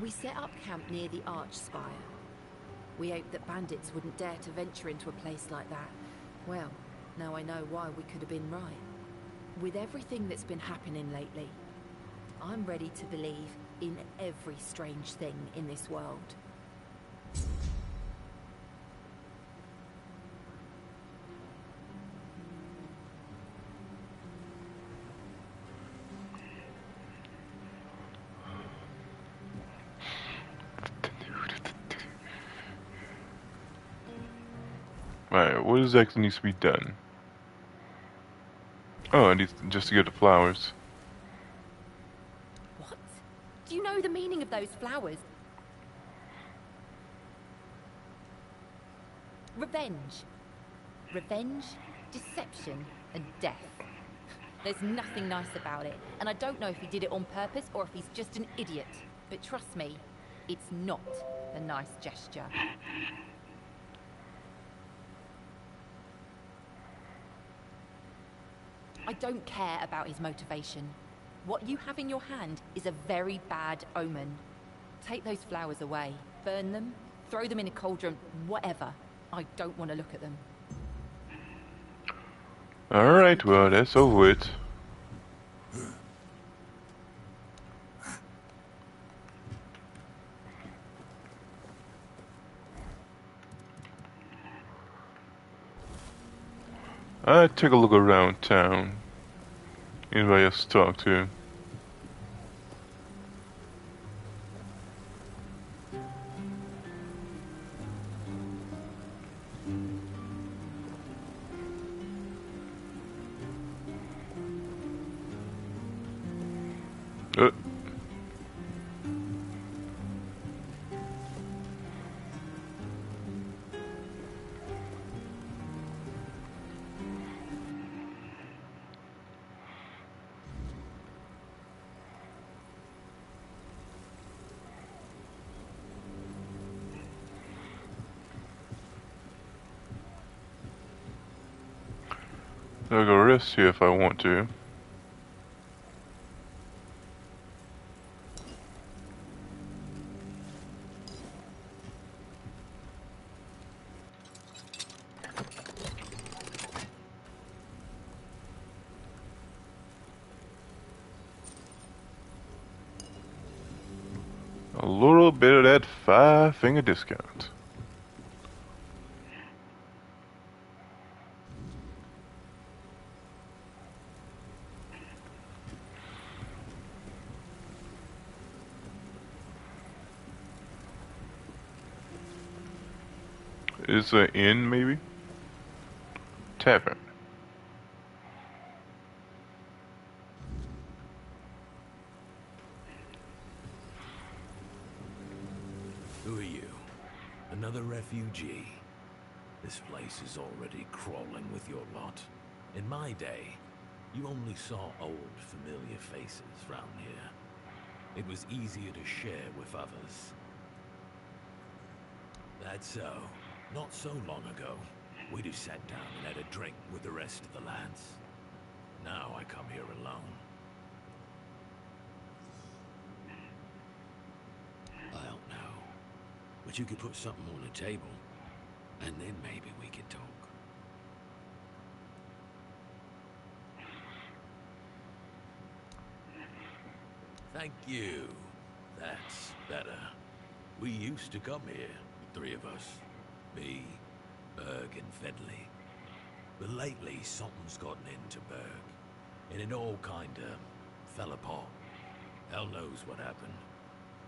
We set up camp near the arch spire. We hoped that bandits wouldn't dare to venture into a place like that. Well, now I know why we could have been right. With everything that's been happening lately, I'm ready to believe in every strange thing in this world. Alright, what exactly needs to be done? Oh, I need just to get the flowers. What? Do you know the meaning of those flowers? Revenge. Revenge, deception, and death. There's nothing nice about it, and I don't know if he did it on purpose or if he's just an idiot. But trust me, it's not a nice gesture. I don't care about his motivation. What you have in your hand is a very bad omen. Take those flowers away. Burn them, throw them in a cauldron, whatever. I don't want to look at them. Alright, well, that's over with. I'd take a look around town. Anybody else to talk to? Uh. I'll go rest here if I want to. A little bit of that 5-finger discount. Is an inn, maybe? Tavern. Who are you? Another refugee? This place is already crawling with your lot. In my day, you only saw old, familiar faces round here. It was easier to share with others. That's so. Not so long ago, we'd have sat down and had a drink with the rest of the lads. Now I come here alone. I don't know. But you could put something on the table, and then maybe we can talk. Thank you. That's better. We used to come here, the three of us. Me, Berg, and Fedley. But lately, something's gotten into Berg, and it all kinda fell apart. Hell knows what happened.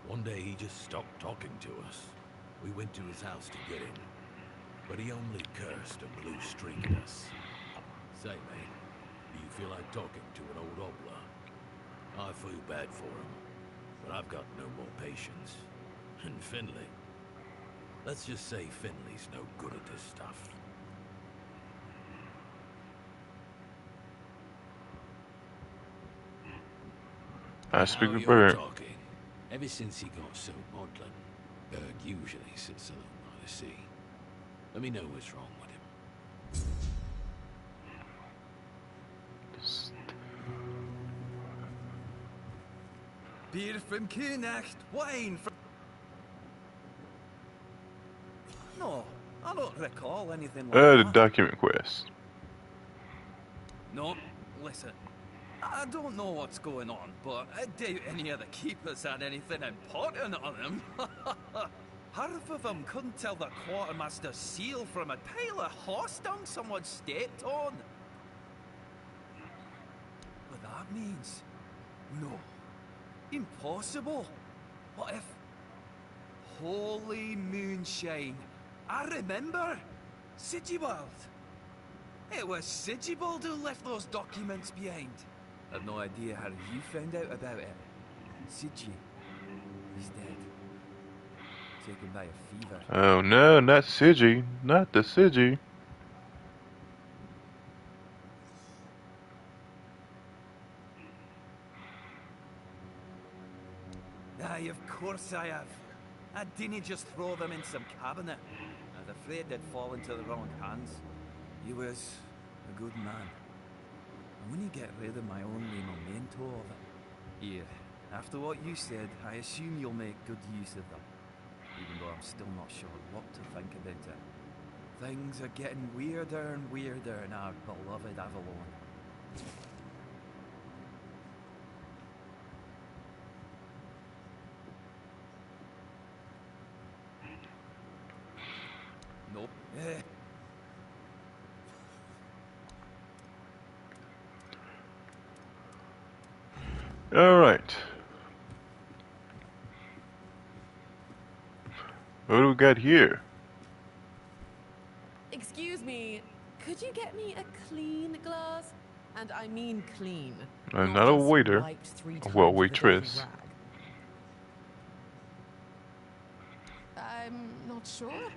One day he just stopped talking to us. We went to his house to get him, but he only cursed and blue streaked us. Say, mate, do you feel like talking to an old obla? I feel bad for him, but I've got no more patience. And Finley. Let's just say Finley's no good at this stuff. I speak Now with you're Bird. talking. Ever since he got so maudlin, Berg usually sits alone by the sea. Let me know what's wrong with him. Beer from Kunacht, wine from... No, I don't recall anything like The that. document quest. No, listen. I don't know what's going on, but I doubt any of the keepers had anything important on them. Half of them couldn't tell the quartermaster's seal from a pile of horse dung someone stepped on. But that means... no. Impossible. What if... Holy moonshine. I remember. Sigibald. It was Sigibald who left those documents behind. I've no idea how you found out about it. Sigi. He's dead. Taken by a fever. Oh no, not Sigi. Not the Sigi. Aye, of course I have. I didn't just throw them in some cabinet. I was afraid they'd fall into the wrong hands. He was a good man. I want to get rid of my only memento of it. Here, after what you said, I assume you'll make good use of them. Even though I'm still not sure what to think about it. Things are getting weirder and weirder in our beloved Avalon. Nope. Alright. What do we got here? Excuse me, could you get me a clean glass? And I mean clean. Not a just waiter. wiped 3 times Well, with a waitress. dirty rag. I'm not sure.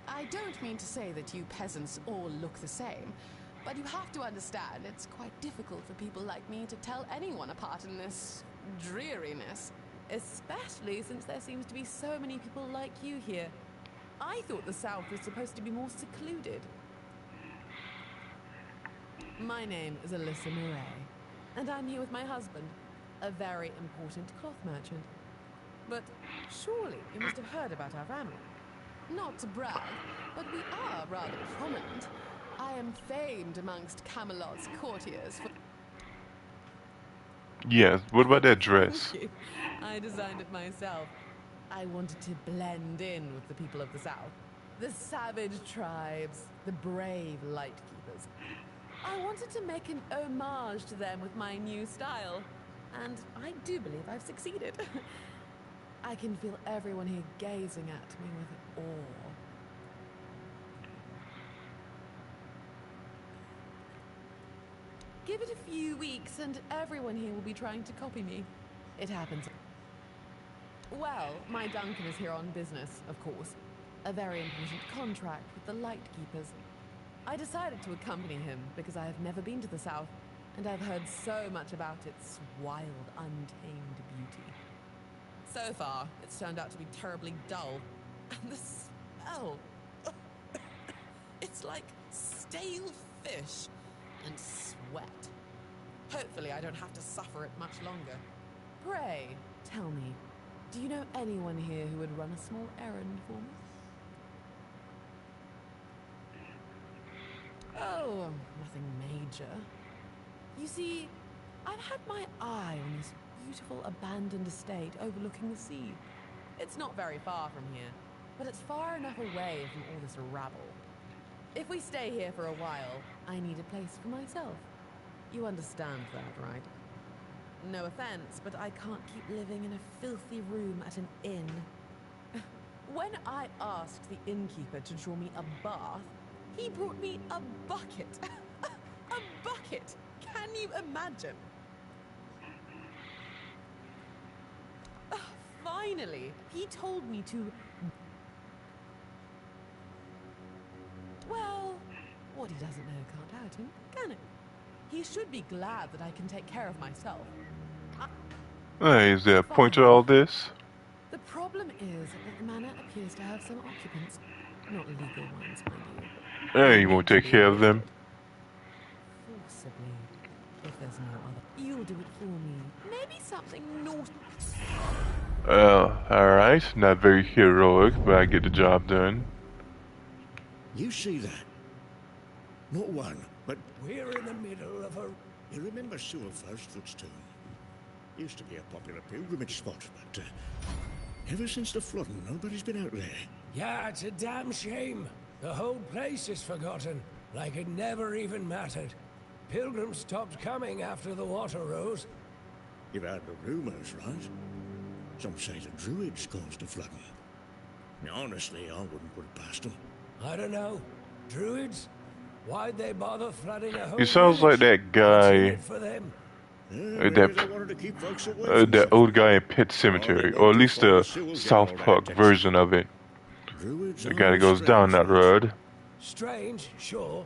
I don't mean to say that you peasants all look the same, but you have to understand it's quite difficult for people like me to tell anyone apart in this dreariness. Especially since there seems to be so many people like you here. I thought the South was supposed to be more secluded. My name is Alyssa Murray, and I'm here with my husband, a very important cloth merchant. But surely you must have heard about our family. Not to brag, but we are rather prominent. I am famed amongst Camelot's courtiers for... Yes, what about that dress? Thank you. I designed it myself. I wanted to blend in with the people of the South. The savage tribes, the brave lightkeepers. I wanted to make an homage to them with my new style. And I do believe I've succeeded. I can feel everyone here gazing at me with awe. Give it a few weeks and everyone here will be trying to copy me. It happens. Well, my Duncan is here on business, of course. A very important contract with the Lightkeepers. I decided to accompany him because I have never been to the South, and I've heard so much about its wild, untamed beauty. So far, it's turned out to be terribly dull. And the smell... It's like stale fish and sweat. Hopefully I don't have to suffer it much longer. Pray, tell me, do you know anyone here who would run a small errand for me? Oh, nothing major. You see, I've had my eye on this beautiful abandoned estate overlooking the sea. It's not very far from here, but it's far enough away from all this rabble. If we stay here for a while, I need a place for myself. You understand that, right? No offense, but I can't keep living in a filthy room at an inn. When I asked the innkeeper to draw me a bath, he brought me a bucket. A bucket! Can you imagine? Finally, he told me to... Well, what he doesn't know can't hurt him, can it? He should be glad that I can take care of myself. Hey, is there a point to all this? The problem is that the manor appears to have some occupants. Not legal ones, mind you. Hey, you Meant won't to take be care of them. evicted. Forcibly. If there's no other. You'll do it for me. Maybe something naughty. Alright. Not very heroic, but I get the job done. You see that? Not one, but We're in the middle of a... you remember Sewell Firstfoot's tomb? Used to be a popular pilgrimage spot, but ever since the flooding, nobody's been out there. Yeah, it's a damn shame. The whole place is forgotten, like it never even mattered. Pilgrims stopped coming after the water rose. You've heard the rumors, right? Some say the druids caused the flooding. Now, honestly, I wouldn't put it past them. I don't know. Druids? Why'd they bother flooding a whole He sounds like village? that guy, What's in it for them? Maybe they wanted to keep folks away from that stuff. old guy in Pet Cemetery, or at least the South Park version of it. Druids The guy that are goes down strange, that road. Strange, sure.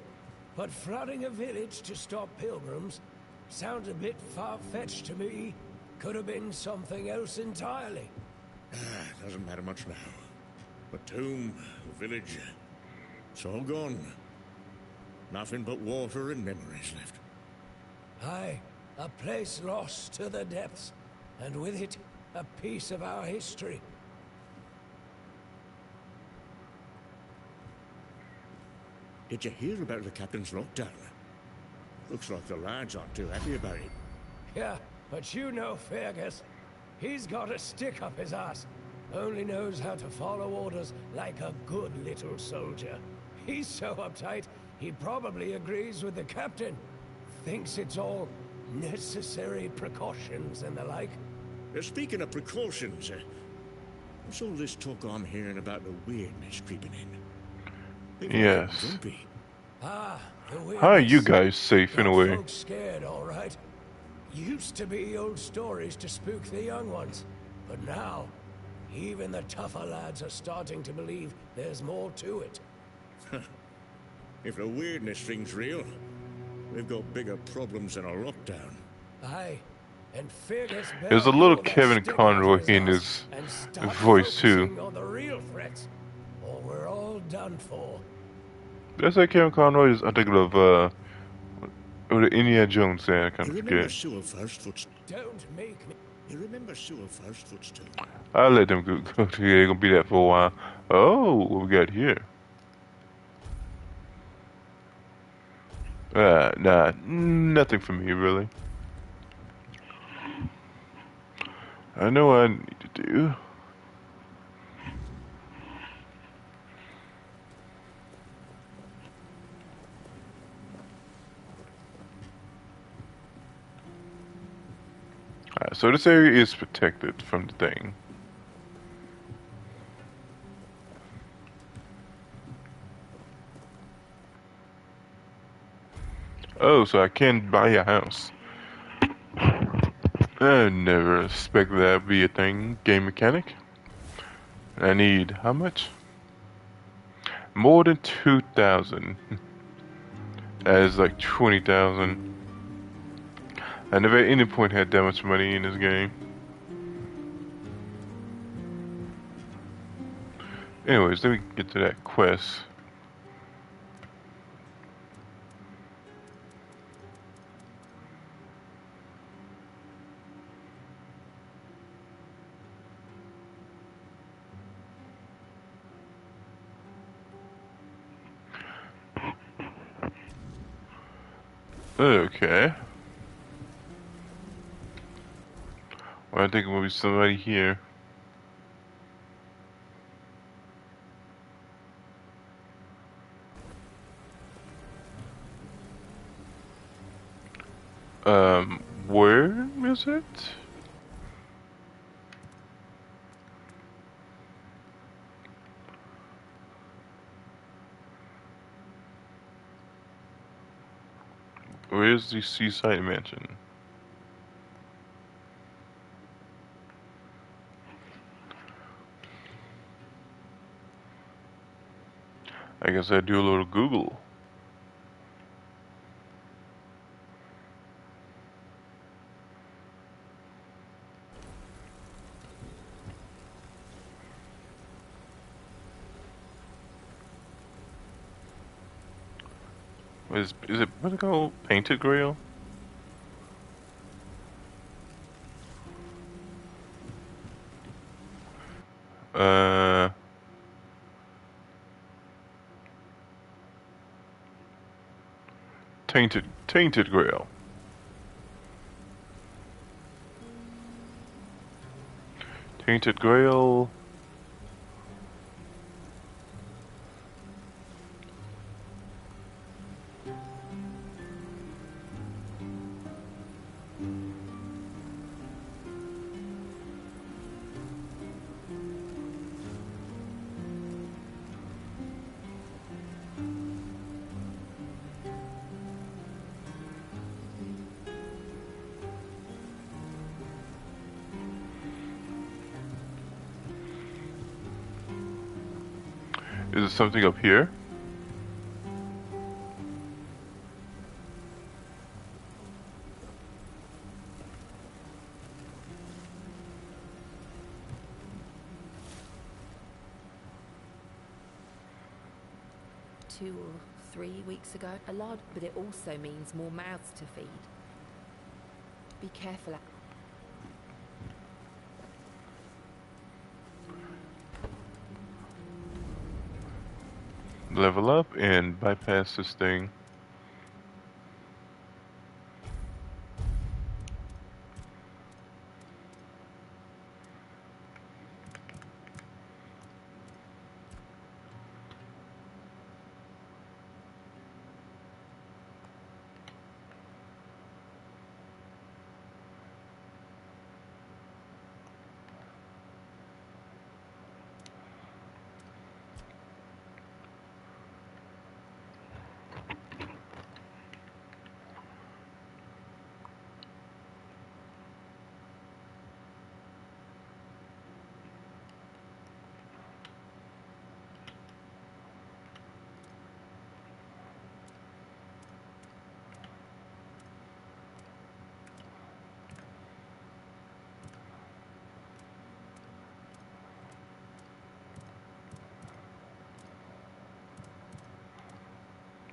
But flooding a village to stop pilgrims sounds a bit far-fetched to me. Could have been something else entirely. Doesn't matter much now. The tomb, the village, it's all gone. Nothing but water and memories left. Aye, a place lost to the depths, and with it, a piece of our history. Did you hear about the captain's lockdown? Looks like the lads aren't too happy about it. Yeah, but you know Fergus. He's got a stick up his ass. Only knows how to follow orders like a good little soldier. He's so uptight, he probably agrees with the captain. Thinks it's all necessary precautions and the like. Speaking of precautions, what's all this talk I'm hearing about the weirdness creeping in? People are Yes. getting grumpy. Ah, the weirdness. How are you guys safe in a Got way? folks scared, all right. Used to be old stories to spook the young ones, but now, even the tougher lads are starting to believe there's more to it. If the weirdness thing's real, we've got bigger problems than a lockdown. Aye, and Fergus There's a little Kevin Conroy in his voice too. On the real threats, or we're all done for. That's like Kevin Conroy. I'm thinking of what the Indiana Jones saying. I kind You of remember forget. Sewell Firstfoot's? Don't make me. You remember Sewell Firstfoot's tomb? I'll let them go. They're gonna be that for a while. Oh, what we got here? Nah, nothing for me really. I know what I need to do. Alright, so this area is protected from the thing. Oh, so I can buy a house. I never expected that would be a thing. Game mechanic. I need how much? More than 2,000. That is like 20,000. I never at any point had that much money in this game. Anyways, let me get to that quest. Okay. Well, I think it will be somebody here. Where is it? Where is the seaside mansion? I guess I do a little Google. Is it what's it called? Tainted Grail? Uh, Tainted Grail. Tainted Grail. Is it something up here? Two or 3 weeks ago. A lot, but it also means more mouths to feed. Be careful. Level up and bypass this thing.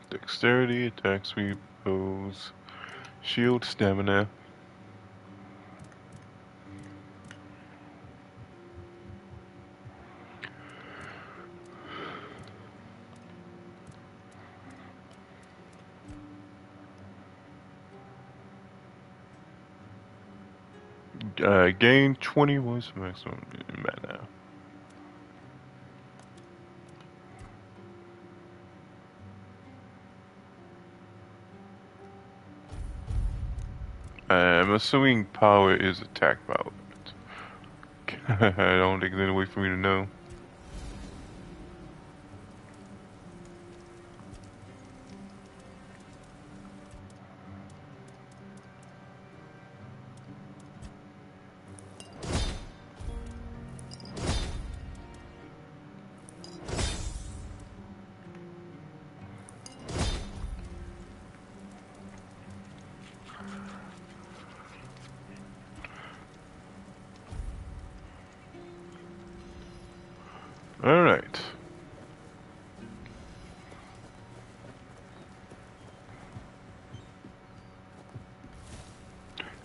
Dexterity, attack, sweep, pose, shield, stamina. Gain 20 was maximum mana. I'm assuming power is attack power. I don't think there's any way for me to know. Alright.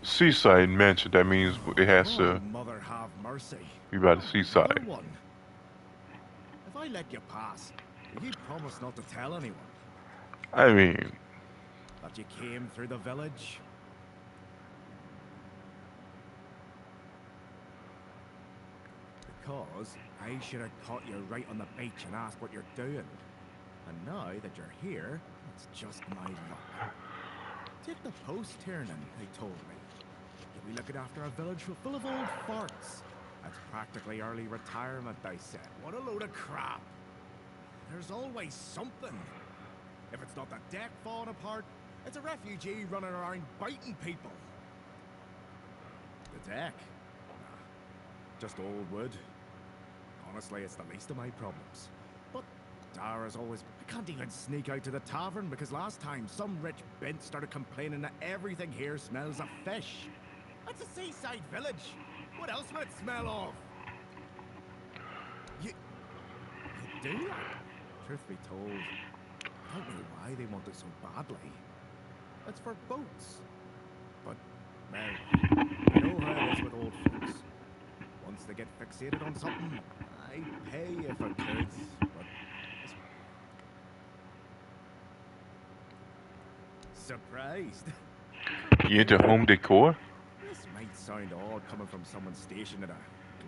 Seaside mansion, that means it has to Mother have mercy. be by the seaside. Another one. If I let you pass, will you promise not to tell anyone I mean, that you came through the village? Because I should have caught you right on the beach and asked what you're doing. And now that you're here, it's just my luck. Take the post turning, they told me. You'll be looking after a village full of old farts. That's practically early retirement, they said. What a load of crap. There's always something. If it's not the deck falling apart, it's a refugee running around biting people. The deck? Nah, just old wood. Honestly, it's the least of my problems. But Dara's always... I can't even sneak out to the tavern because last time some rich bint started complaining that everything here smells of fish. That's a seaside village. What else would it smell of? You do that? Truth be told, Don't know why they want it so badly. It's for boats. But, well, you know how it is with old folks. Once they get fixated on something, I'd pay if I could, but... Surprised? You into home decor? This might sound odd coming from someone stationed at a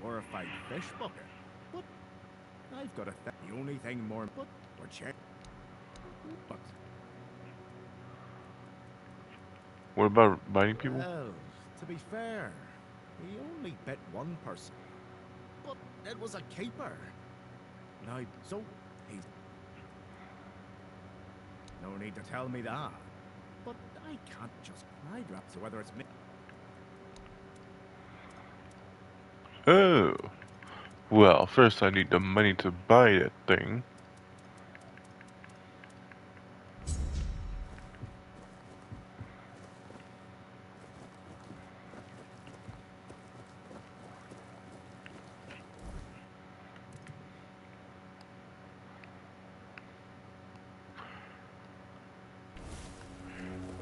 glorified fish bucket, but I've got the only thing more... But, or check... But... What about biting people? Well, to be fair, he only bit one person. But it was a keeper. Now, so he's... No need to tell me that. But I can't just pride rap to whether it's me. Oh. Well, first I need the money to buy that thing.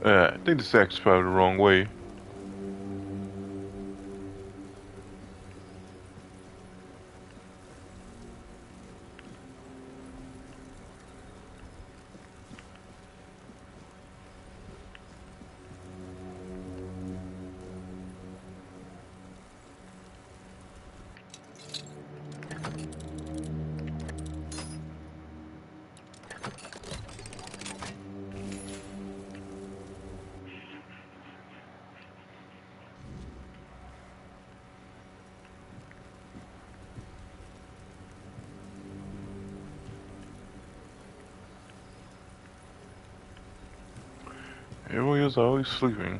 I think this is probably the wrong way. Everyone is always sleeping.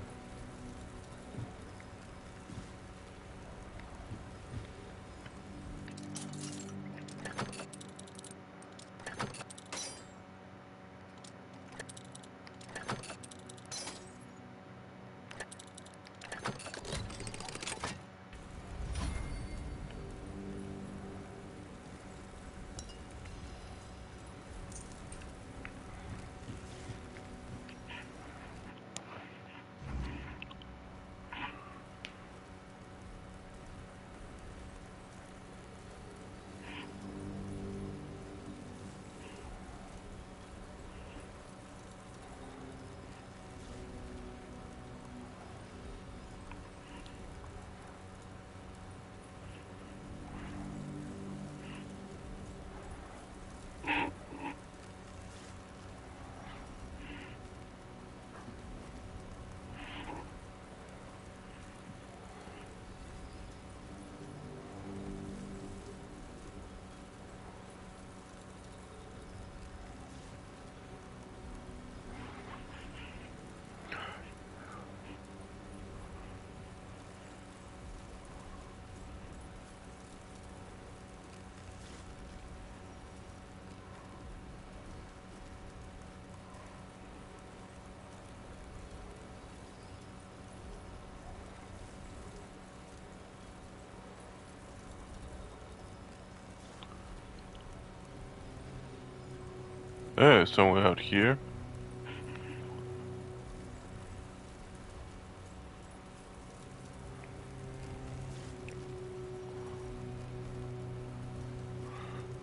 Somewhere out here.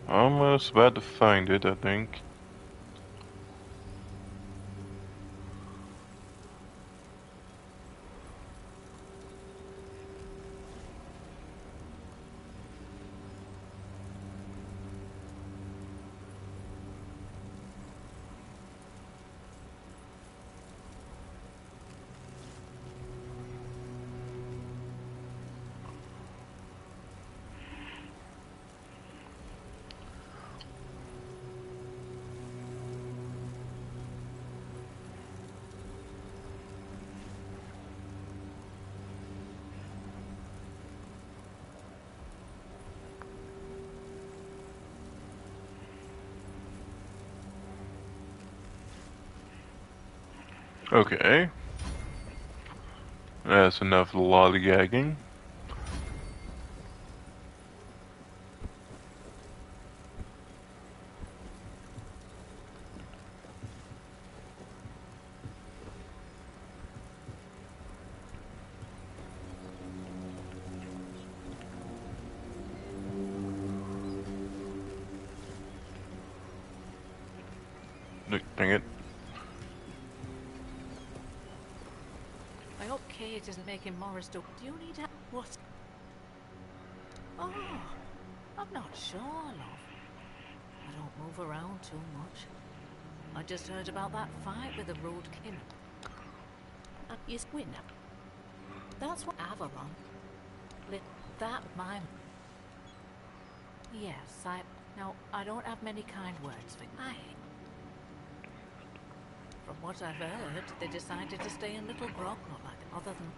I'm almost about to find it, I think. Okay. That's enough lollygagging. Dang it. I hope Kate isn't making Morris do. Do you need help? What? Oh, I'm not sure, love. I don't move around too much. I just heard about that fight with the road king. You win. That's what Avalon. That mine. Yes, Now, I don't have many kind words for From what I've heard, they decided to stay in Little Grog, not like other than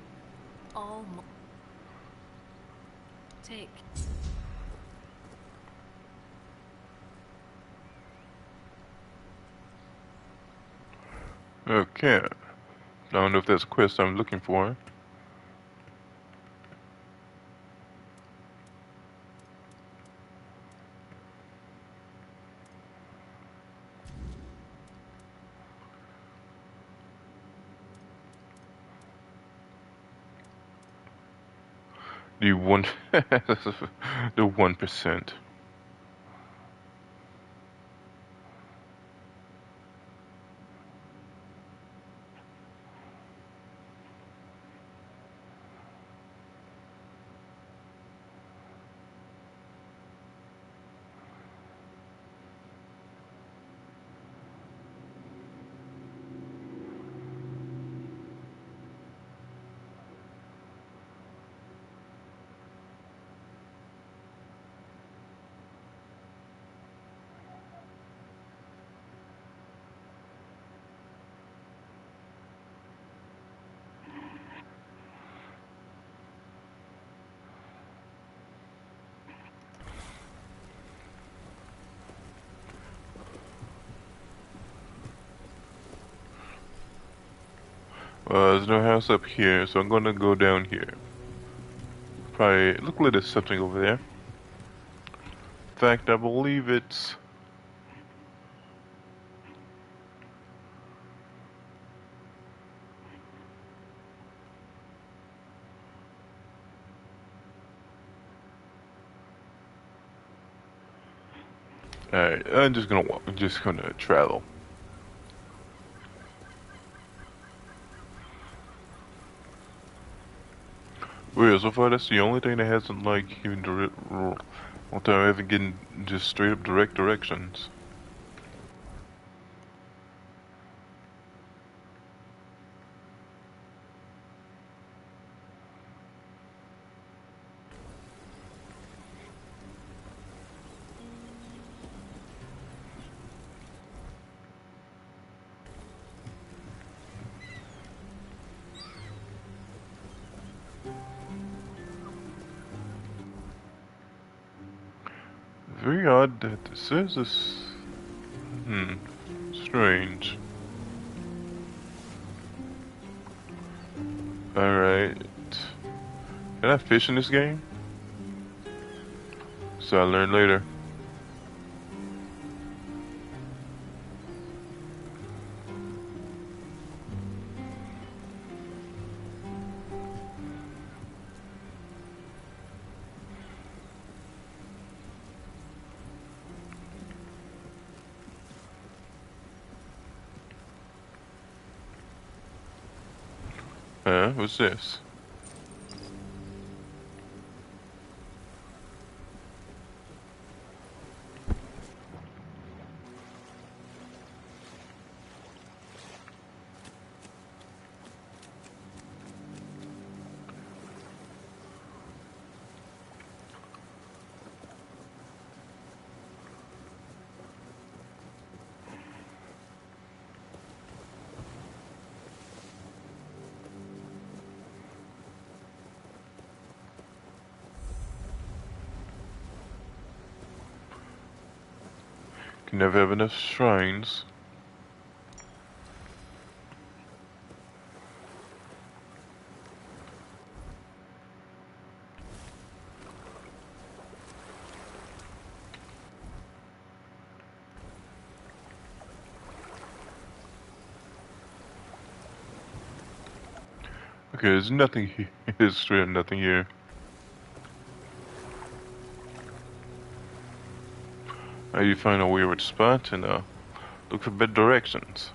all. Take. Okay. I don't know if that's a quest I'm looking for. The 1%. There's no house up here, so I'm gonna go down here. Probably look like there's something over there. In fact, I believe it's. Alright, I'm just gonna walk. I'm just gonna travel. Weird, so far that's the only thing that hasn't like even direct. One time I haven't getting just straight up direct directions. Very odd that it says this. Strange. Alright. Can I fish in this game? So I learn later. What's this? Can never have enough shrines. Okay, there's nothing here. There's straight up nothing here. How do you find a weird spot and Look for better directions.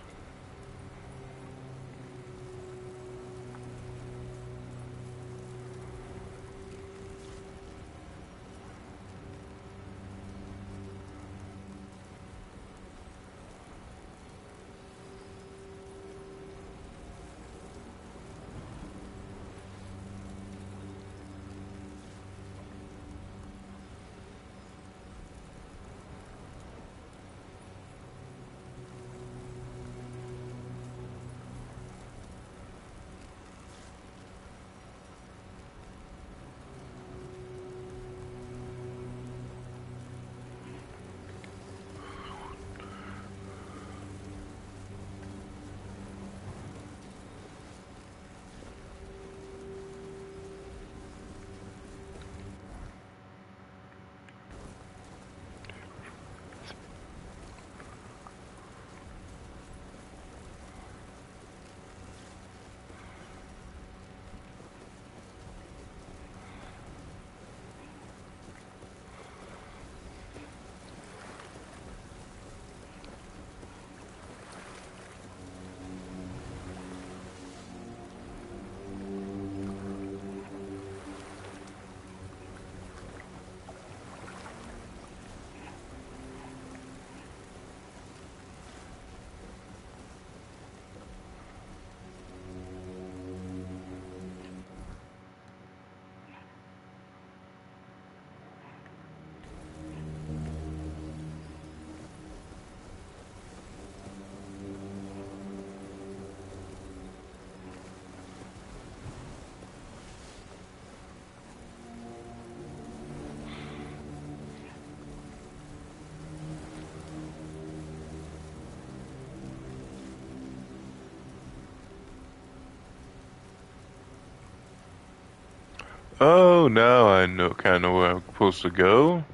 Oh, now I know kind of where I'm supposed to go.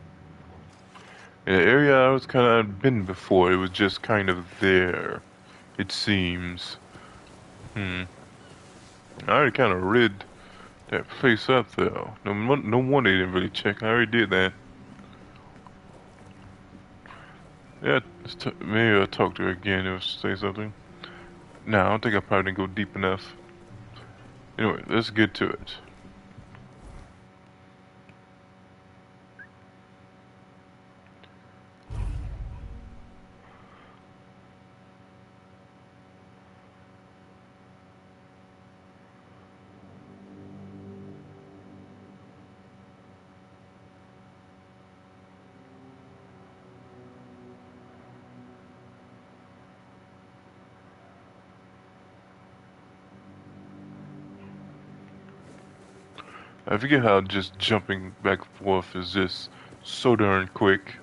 In the area I was kind of been before, it was just kind of there. It seems. I already kind of read that place up though. No wonder they didn't really check. I already did that. Yeah, maybe I'll talk to her again or say something. No, I don't think I probably didn't go deep enough. Anyway, let's get to it. I forget how just jumping back and forth is just so darn quick.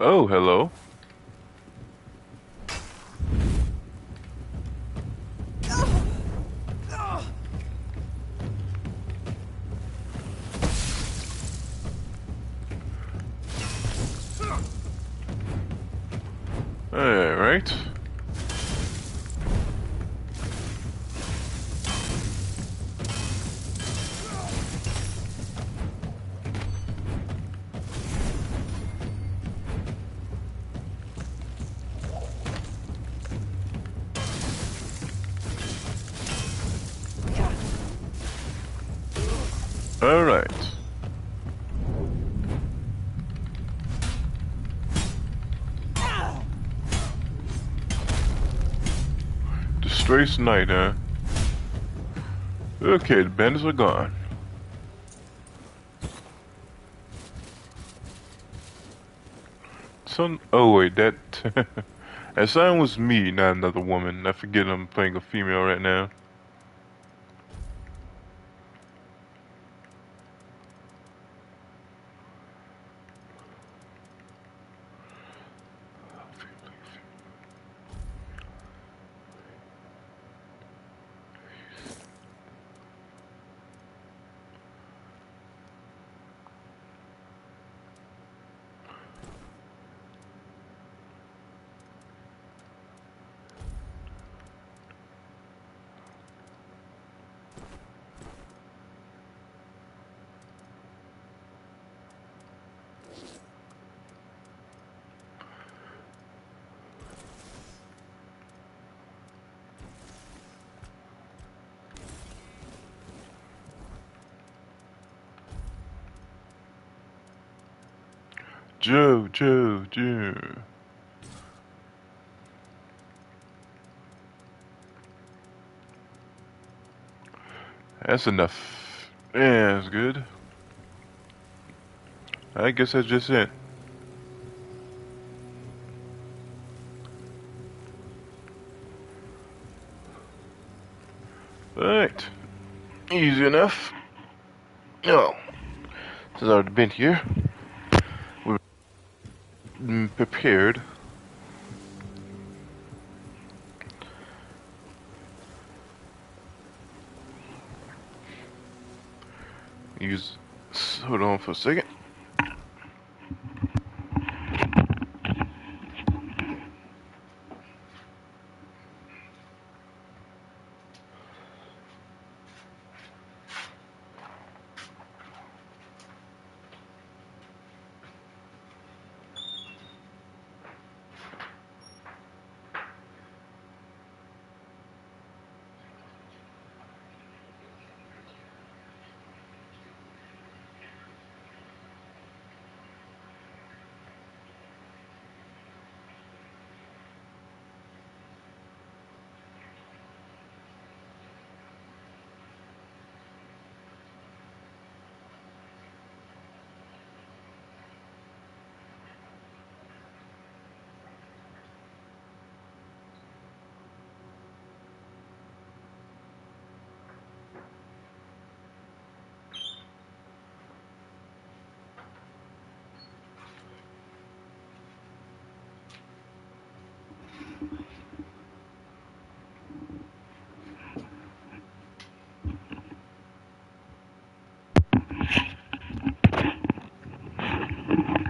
Oh, hello. Alright. Alright. Disgraced night, huh? Okay, the bandits are gone. Oh wait, that that sign was me, not another woman. I forget I'm playing a female right now. Joe. That's enough. Yeah, that's good. I guess that's just it. Alright. Easy enough. Oh. Since I've already been here, we've been prepared. Hold on for a second.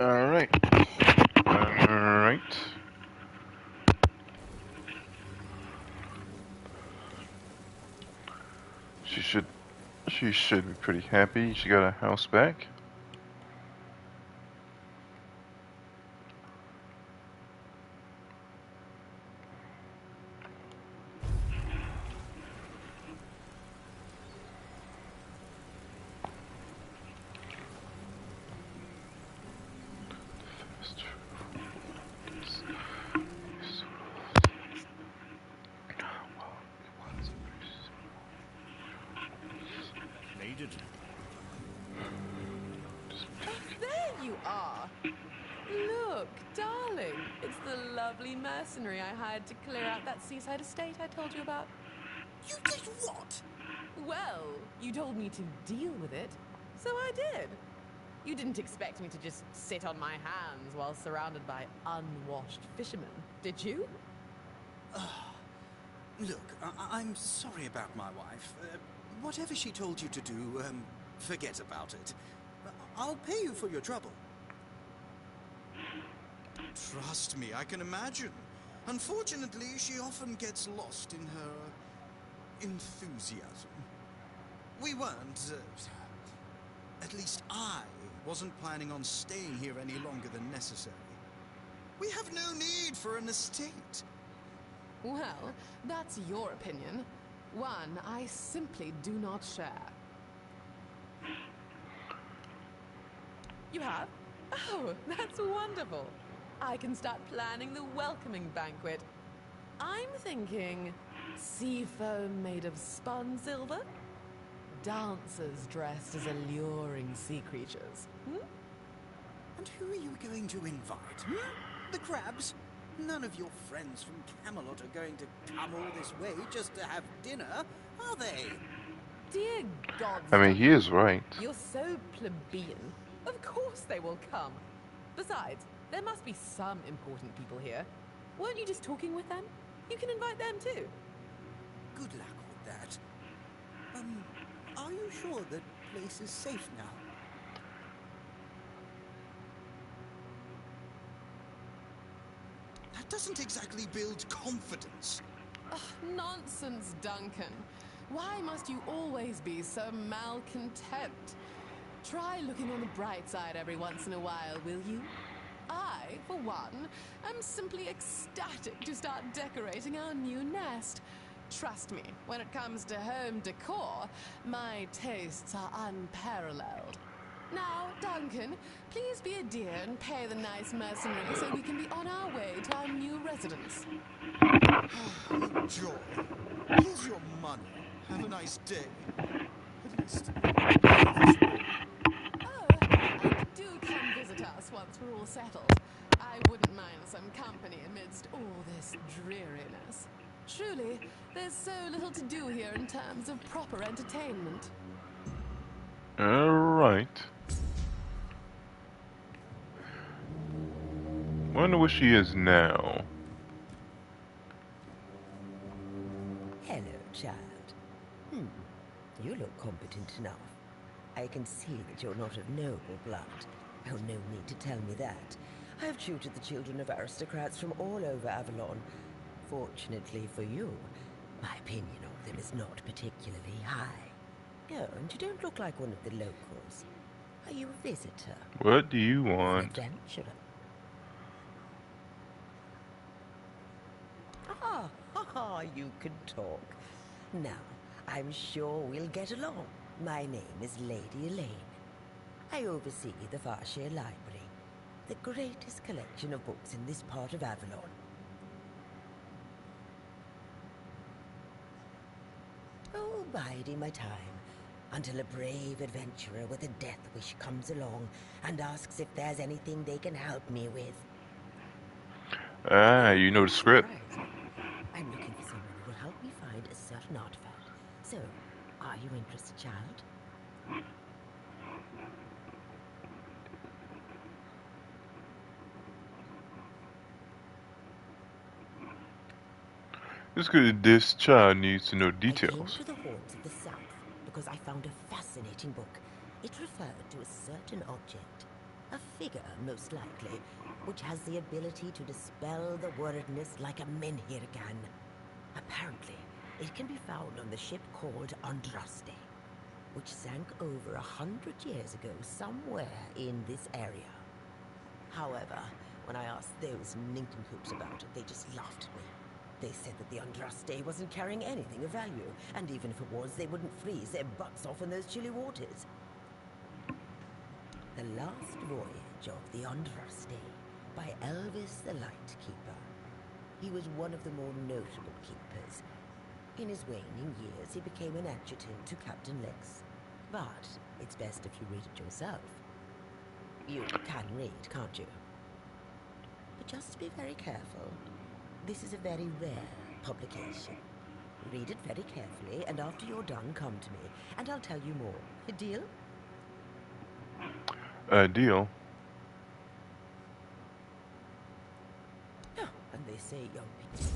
Alright. She should be pretty happy. She got a house back. Needed. There you are. Look, darling. It's the lovely mercenary I hired to clear out that seaside estate I told you about. You did what? Well, you told me to deal with it, so I did. You didn't expect me to just sit on my hands while surrounded by unwashed fishermen, did you? Look, I'm sorry about my wife. Whatever she told you to do, forget about it. I'll pay you for your trouble. Trust me, I can imagine. Unfortunately, she often gets lost in her enthusiasm. We weren't, at least I wasn't planning on staying here any longer than necessary. We have no need for an estate. Well, that's your opinion. One I simply do not share. You have? Oh, that's wonderful. I can start planning the welcoming banquet. I'm thinking sea foam made of spun silver, dancers dressed as alluring sea creatures. And who are you going to invite? The crabs? None of your friends from Camelot are going to come all this way just to have dinner, are they? Dear gods, I mean, he is right. You're so plebeian. Of course they will come. Besides, there must be some important people here. Weren't you just talking with them? You can invite them too. Good luck with that. Are you sure the place is safe now? That doesn't exactly build confidence. Ugh, nonsense, Duncan. Why must you always be so malcontent? Try looking on the bright side every once in a while, will you? I, for one, am simply ecstatic to start decorating our new nest. Trust me, when it comes to home decor, my tastes are unparalleled. Now, Duncan, please be a dear and pay the nice mercenary so we can be on our way to our new residence. Oh, joy. Here's your money. Have a nice day. At least, Do come visit us once we're all settled. I wouldn't mind some company amidst all this dreariness. Truly, there's so little to do here in terms of proper entertainment. Alright. Wonder where she is now. Hello, child. You look competent enough. I can see that you're not of noble blood. Oh, no need to tell me that. I have tutored the children of aristocrats from all over Avalon. Fortunately for you, my opinion of them is not particularly high. Oh, and you don't look like one of the locals. Are you a visitor? What do you want? An adventurer? You can talk. Now, I'm sure we'll get along. My name is Lady Elaine. I oversee the Farshire Library, the greatest collection of books in this part of Avalon. Oh, biding my time, until a brave adventurer with a death wish comes along and asks if there's anything they can help me with. Ah, you know the script. I'm looking for someone who will help me find a certain artifact. So, are you interested, child? It's good this child needs to know I came details. to the haunts of the south because I found a fascinating book. It referred to a certain object, a figure most likely, which has the ability to dispel the wordness like a menhir can. Apparently, it can be found on the ship called Andraste, which sank over 100 years ago somewhere in this area. However, when I asked those nincompoops about it, they just laughed at me. They said that the Andraste wasn't carrying anything of value, and even if it was, they wouldn't freeze their butts off in those chilly waters. The Last Voyage of the Andraste by Elvis the Lightkeeper. He was one of the more notable keepers. In his waning years, he became an adjutant to Captain Lex. But it's best if you read it yourself. You can read, can't you? But just be very careful. This is a very rare publication. Read it very carefully, and after you're done, come to me, and I'll tell you more. A deal? Deal. Oh, and they say young people...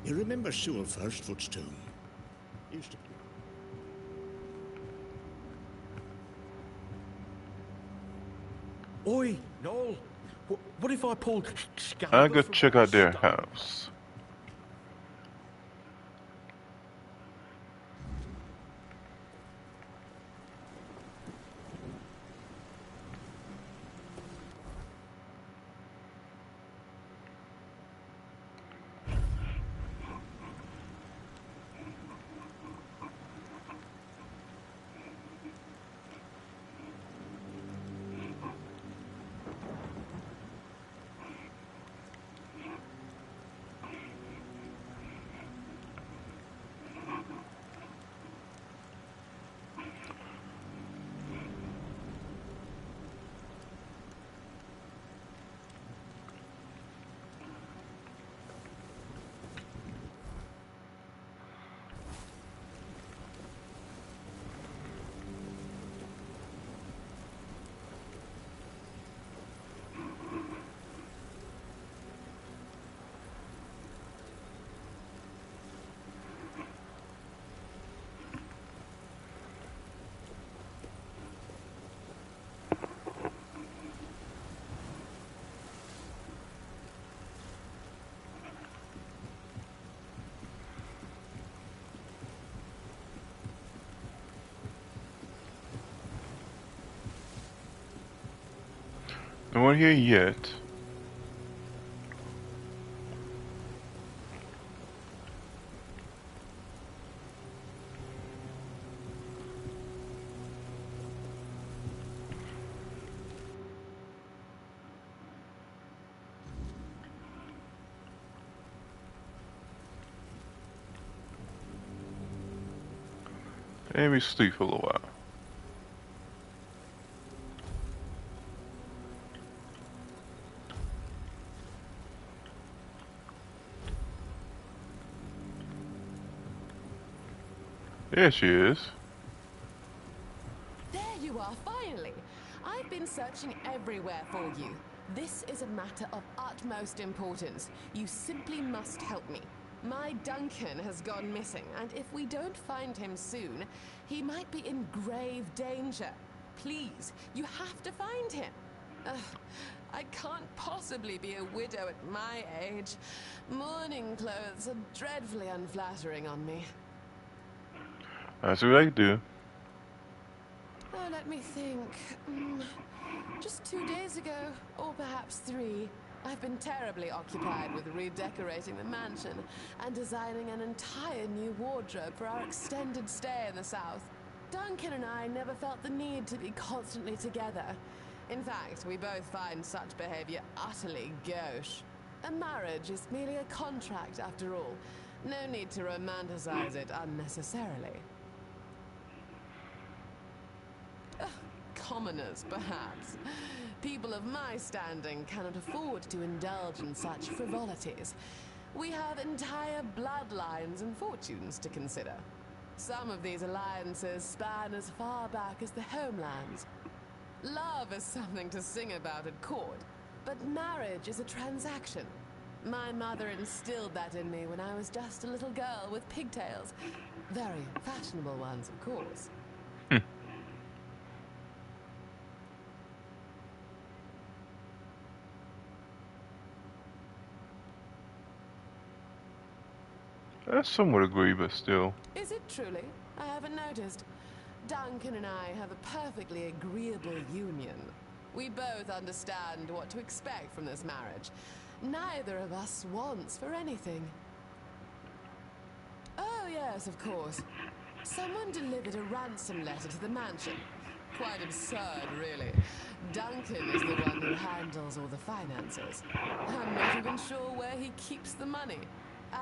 You remember Sewell Firstfoot's tomb? Used to... Oi, Noel! What if I pulled... I go check out their house. No one here yet. Maybe sleep for a little while. There she is. There you are, finally. I've been searching everywhere for you. This is a matter of utmost importance. You simply must help me. My Duncan has gone missing, and if we don't find him soon, he might be in grave danger. Please, you have to find him. I can't possibly be a widow at my age. Mourning clothes are dreadfully unflattering on me. That's what I do. Oh, let me think. Just 2 days ago, or perhaps 3, I've been terribly occupied with redecorating the mansion and designing an entire new wardrobe for our extended stay in the south. Duncan and I never felt the need to be constantly together. In fact, we both find such behavior utterly gauche. A marriage is merely a contract after all. No need to romanticize it unnecessarily. Commoners, perhaps. People of my standing cannot afford to indulge in such frivolities. We have entire bloodlines and fortunes to consider. Some of these alliances span as far back as the homelands. Love is something to sing about at court, but marriage is a transaction. My mother instilled that in me when I was just a little girl with pigtails. Very fashionable ones, of course. That's somewhat agree, but still. Is it truly? I haven't noticed. Duncan and I have a perfectly agreeable union. We both understand what to expect from this marriage. Neither of us wants for anything. Oh, yes, of course. Someone delivered a ransom letter to the mansion. Quite absurd, really. Duncan is the one who handles all the finances. I'm not even sure where he keeps the money.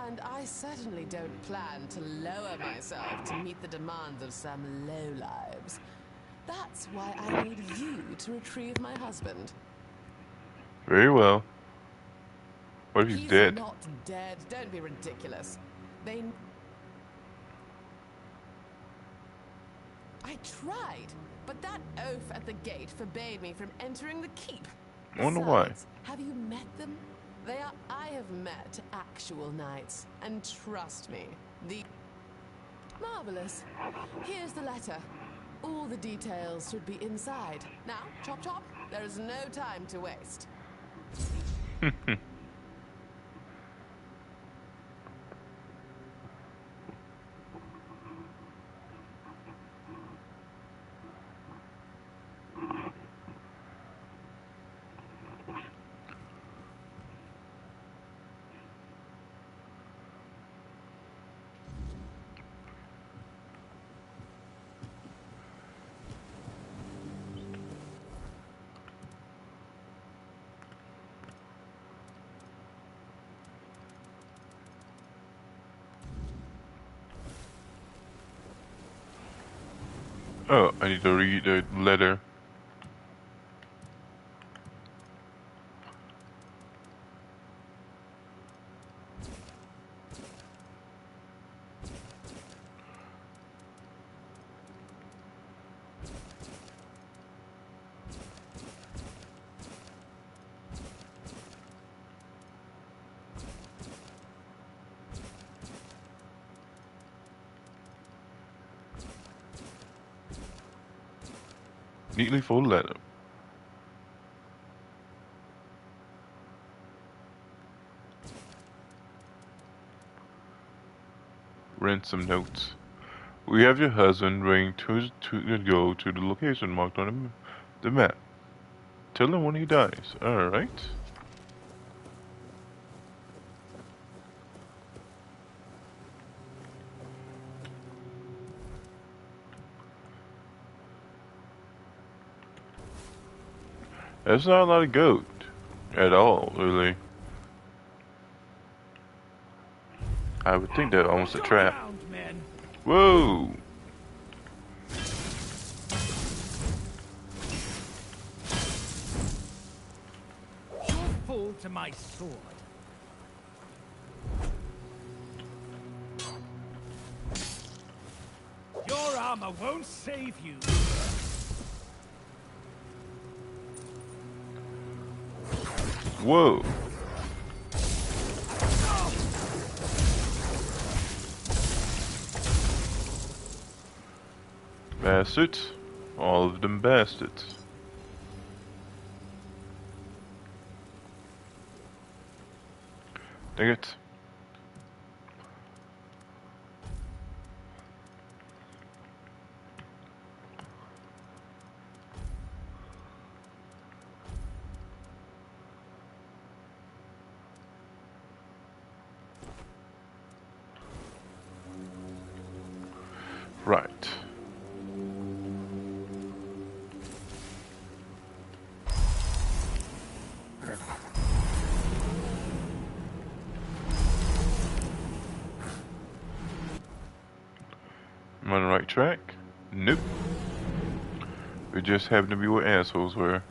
And I certainly don't plan to lower myself to meet the demands of some lowlives. That's why I need you to retrieve my husband. Very well. What if he's dead? He's not dead. Don't be ridiculous. I tried, but that oaf at the gate forbade me from entering the keep. I wonder why. Have you met them? I have met actual knights, and trust me, Marvelous. Here's the letter. All the details should be inside. Now, chop chop, there is no time to waste. Oh, I need to read the letter. Neatly folded letter. Ransom notes. We have your husband ready to go to the location marked on the map. Tell him when he dies. Alright. That's not a lot of goat. At all, really. I would think that almost a trap. Whoa! fall to my sword. Your armor won't save you. Whoa. Bastards. All of them bastards. Dang it. Right. Am I on the right track? Nope. We just happen to be where assholes were.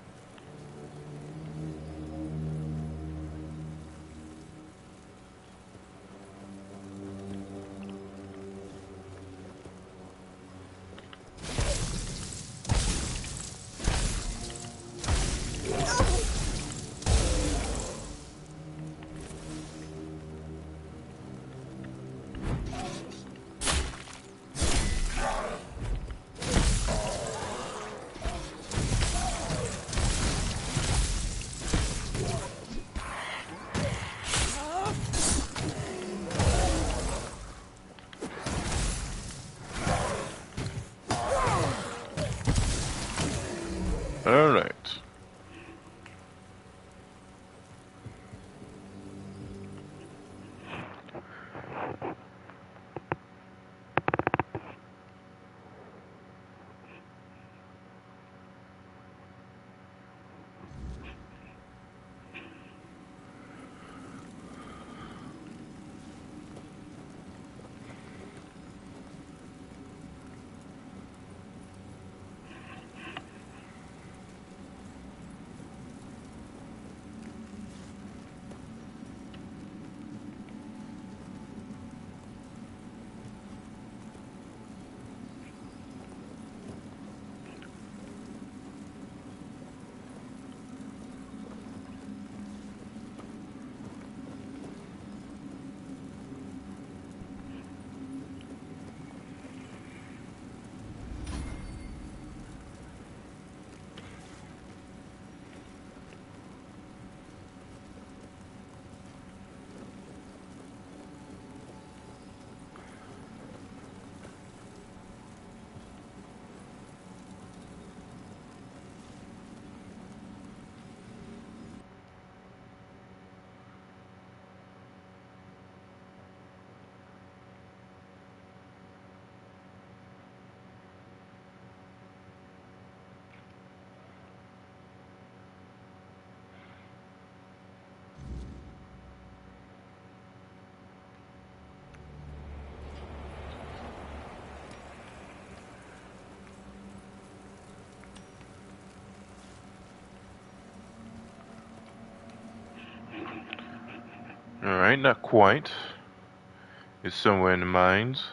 Alright. Alright, not quite. It's somewhere in the mines.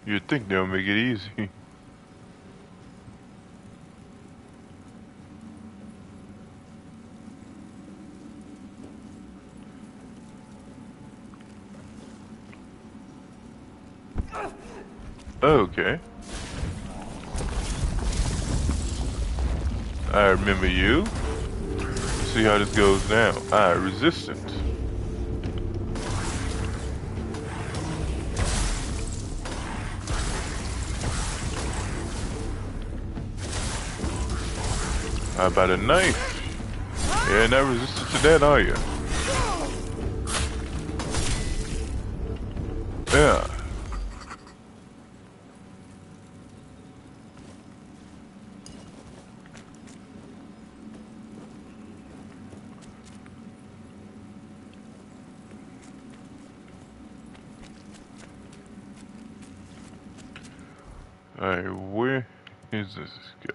You'd think they'll make it easy. Okay. I remember you. Let's see how this goes now. Resistant. How about a knife? Yeah, not resistant to that, are you? Yeah. Alright, where is this guy?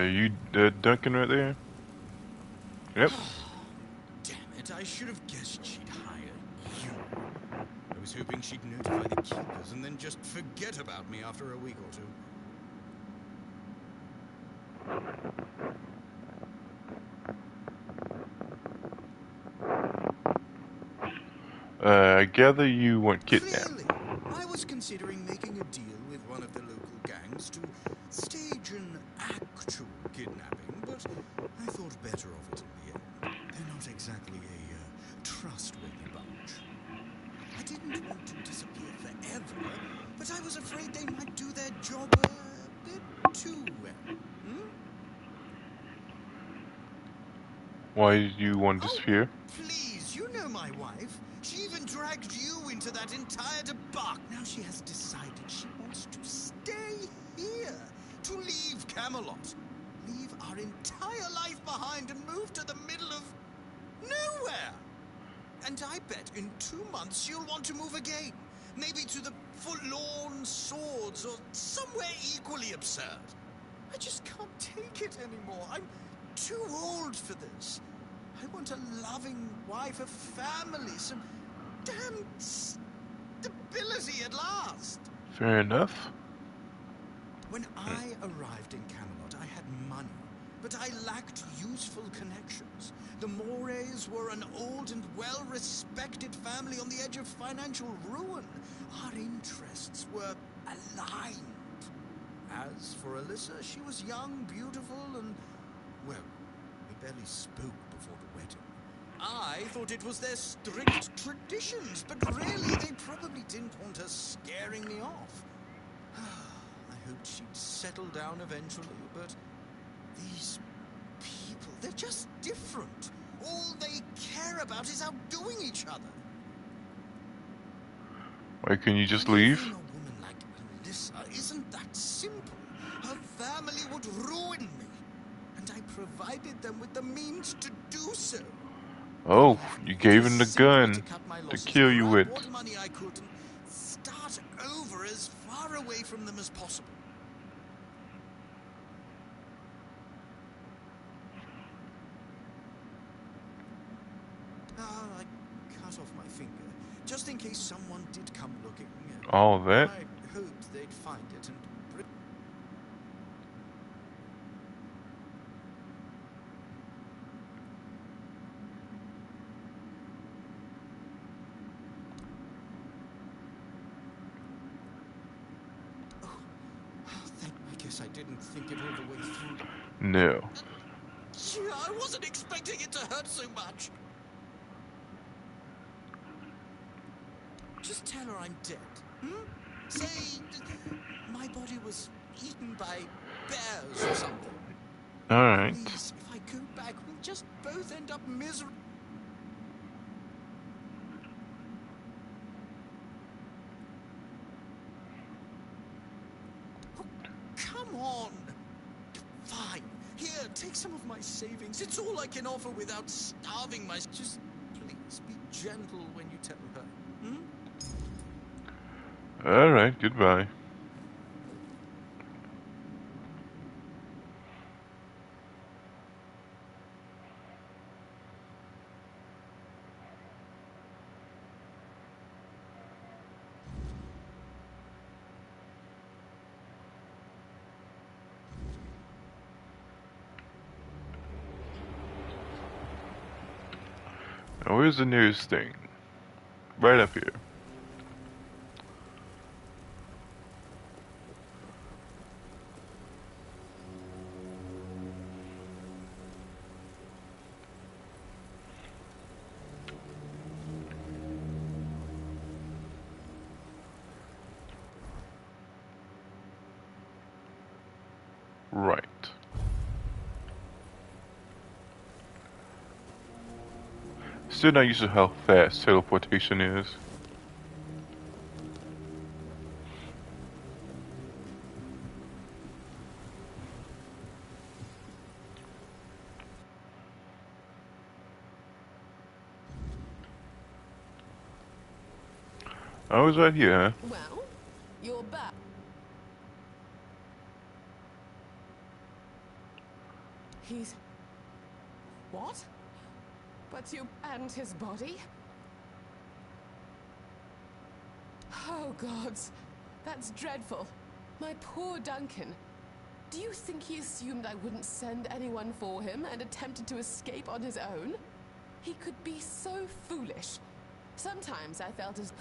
You Duncan right there? Yep. Damn it, I should have guessed she'd hire you. I was hoping she'd notify the keepers and then just forget about me after a week or two. I gather you weren't kidnapped. Clearly, I was considering making a deal with one of the local gangs to stage an actual kidnapping, but I thought better of it in the end. They're not exactly a trustworthy bunch. I didn't want to disappear forever, but I was afraid they might do their job a bit too well. Why did you want to disappear? Please, you know my wife. She even dragged you into that entire debacle. Now she has decided she wants to stay here, to leave Camelot, leave our entire life behind and move to the middle of nowhere. And I bet in 2 months she'll want to move again, maybe to the Forlorn Swords or somewhere equally absurd. I just can't take it anymore. I'm too old for this. I want a loving wife, a family, some damn stability at last. Fair enough. When I arrived in Camelot, I had money, but I lacked useful connections. The Morays were an old and well-respected family on the edge of financial ruin. Our interests were aligned. As for Alyssa, she was young, beautiful, and, well, we barely spoke before the wedding. I thought it was their strict traditions, but really they probably didn't want her scaring me off. I hoped she'd settle down eventually, but these people, they're just different. All they care about is outdoing each other. Why couldn't you just leave? Leaving a woman like Alyssa isn't that simple. Her family would ruin me, and I provided them with the means to do so. Oh, you gave him the gun to kill you with. What money I could and start over as far away from them as possible. I cut off my finger, just in case someone did come looking. All that? I hoped they'd find it and bring... I guess I didn't think it all the way through. No. I wasn't expecting it to hurt so much. Just tell her I'm dead. Say my body was eaten by bears or something. Alright. Please, if I go back, we'll just both end up miserable. Oh, come on. Fine. Here, take some of my savings. It's all I can offer without starving myself. Just please be gentle when you tell her. Alright, goodbye. Now where's the nearest thing? Right up here. Right. Still not used to how fast teleportation is. I was right here, huh? Well, you're back. He's... What? But you... and his body? Oh, gods. That's dreadful. My poor Duncan. Do you think he assumed I wouldn't send anyone for him and attempted to escape on his own? He could be so foolish. Sometimes I felt as...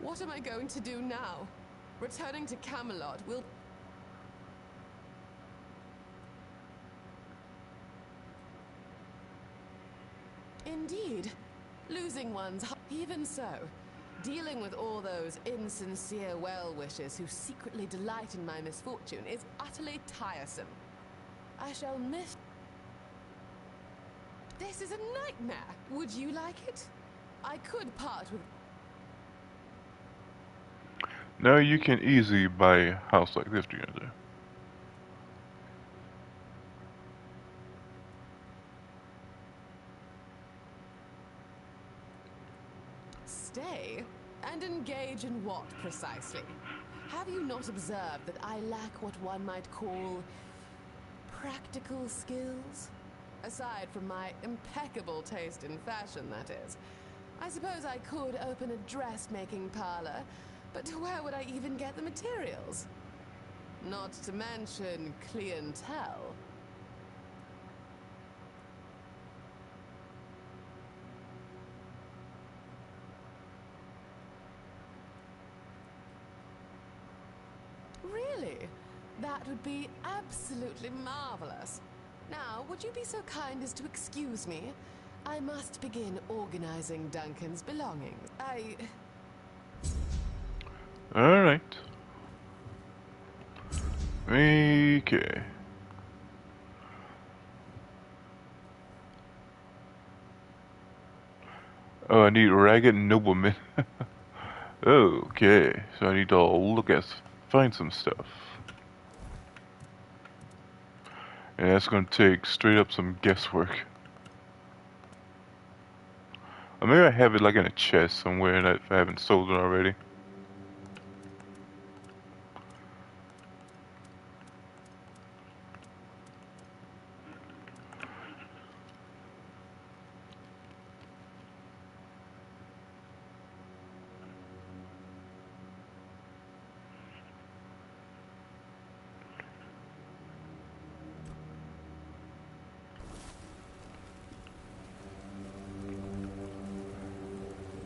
What am I going to do now? Returning to Camelot will... Indeed. Losing one's... Even so, dealing with all those insincere well-wishers who secretly delight in my misfortune is utterly tiresome. I shall miss... This is a nightmare. Would you like it? I could part with... Now you can easily buy a house like this together. Stay? And engage in what, precisely? Have you not observed that I lack what one might call... practical skills? Aside from my impeccable taste in fashion, that is. I suppose I could open a dressmaking parlor, but where would I even get the materials? Not to mention clientele. Really? That would be absolutely marvelous. Now, would you be so kind as to excuse me? I must begin organizing Duncan's belongings. Alright. Okay. Oh, I need ragged noblemen. Okay, so I need to look at, find some stuff. And that's gonna take straight up some guesswork. Or maybe I have it like in a chest somewhere and if I haven't sold it already.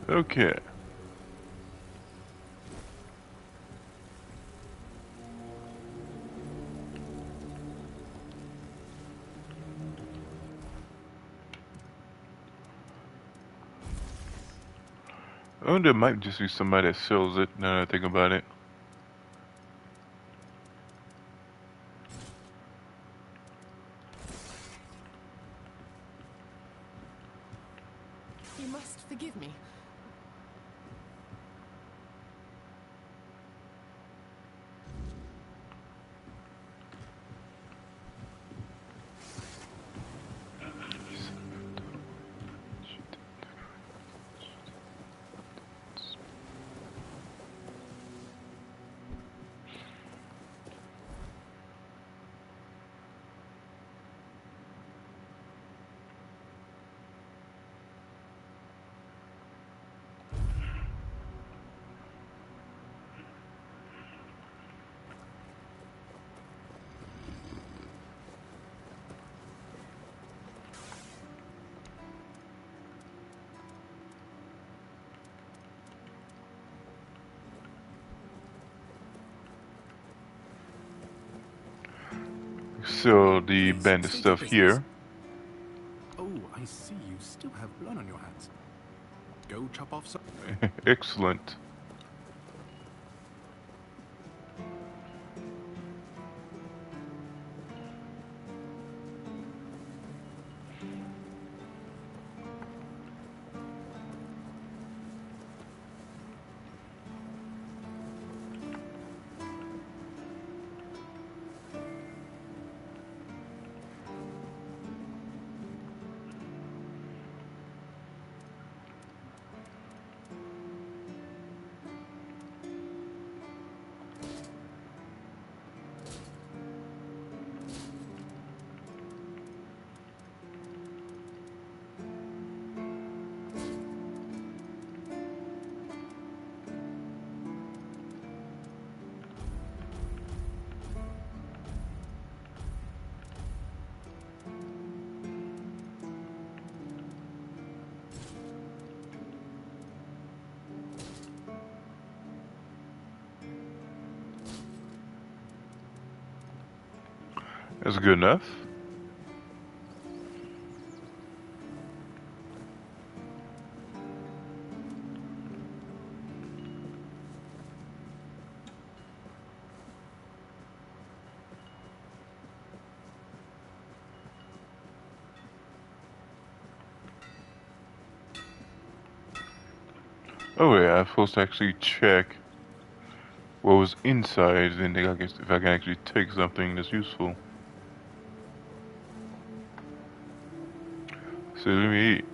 Okay. Oh, there might just be somebody that sells it now that I think about it. You must forgive me. So the bandit stuff here. Oh, I see you still have blood on your hands. Go chop off some. Excellent. That's good enough. Oh yeah, I'm supposed to actually check what was inside, and I guess if I can actually take something that's useful. So let me eat.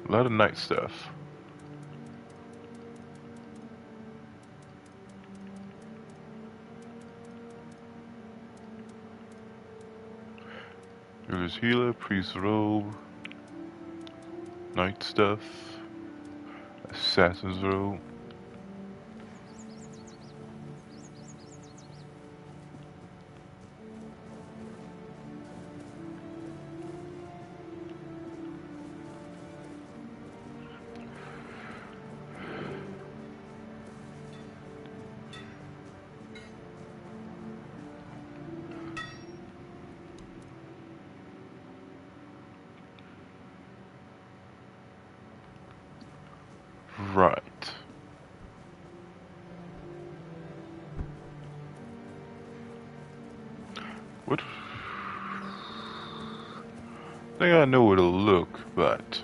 A lot of night stuff. There's healer, priest robe, night stuff, assassin's robe. Right. What? I think I know where to look, but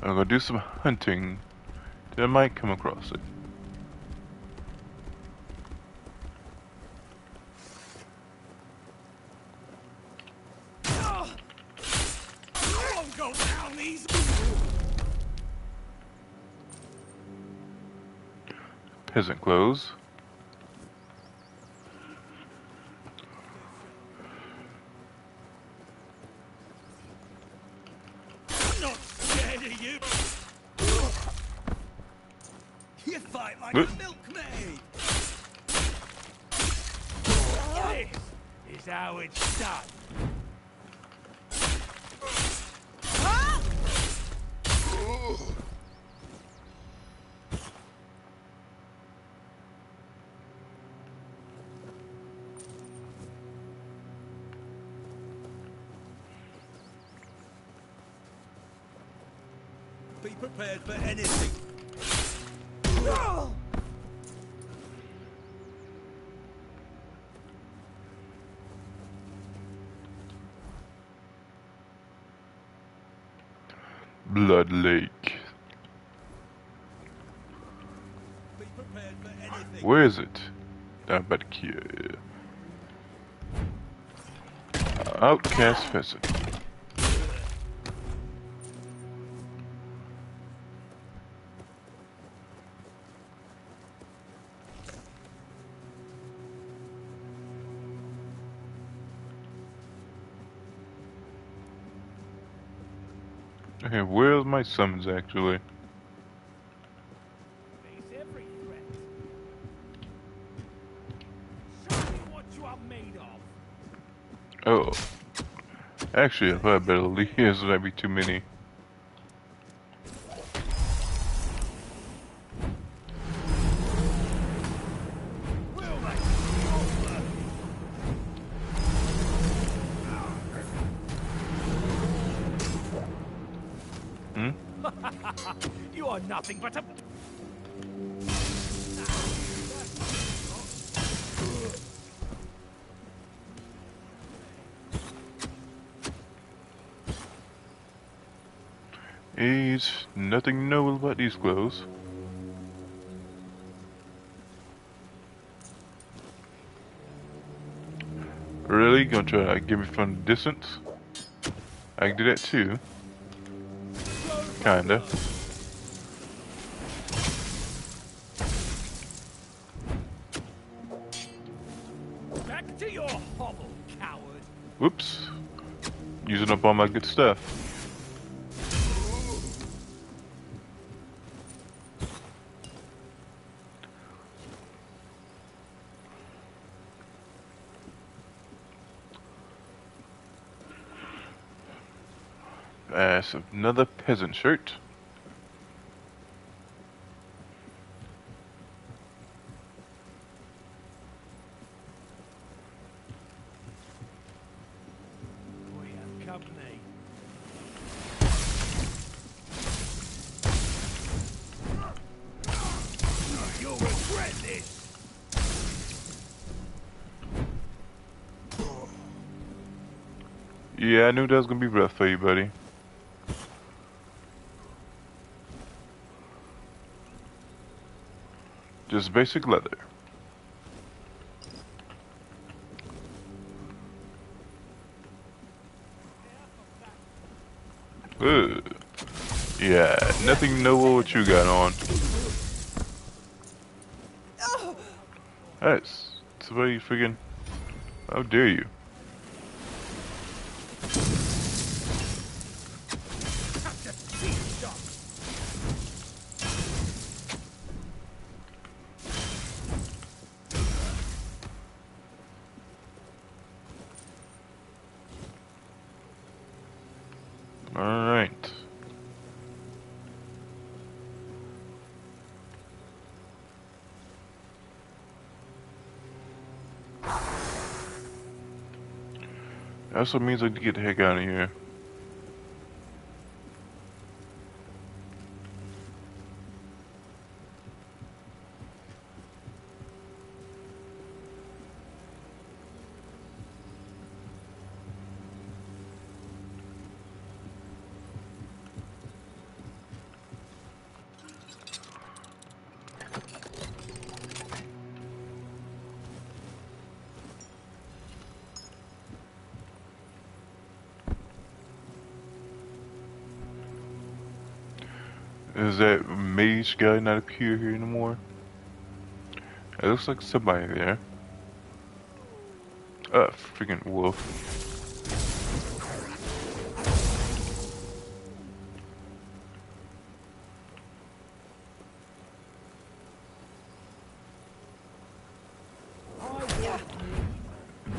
I'm gonna do some hunting. Then I might come across it. Won't go down these. Peasant clothes. I'm not scared of you. You fight like Oop. a milkmaid. This is how it's done. Be prepared for anything. Blood Lake. Be prepared for anything. Where is it? Down by the here. Outcast peasant. Okay, where's my summons actually? Face every threat. Show me what you are made of. Oh. Actually, I thought I better leave. This might be too many. You are nothing but a... He's nothing noble about these clothes. Really? Gonna try to get me from the distance? I can do that too. Kinda. Back to your hovel, coward. Whoops. using up all my good stuff. So another peasant shirt. We have company. You'll regret this. Yeah, I knew that was gonna be rough for you, buddy. Just basic leather. Ugh. Yeah, nothing to know what you got on. That's somebody freaking. How dare you? Alright. That also means I need to get the heck out of here. Is that mage guy not appear here anymore? It looks like somebody there. Freaking wolf.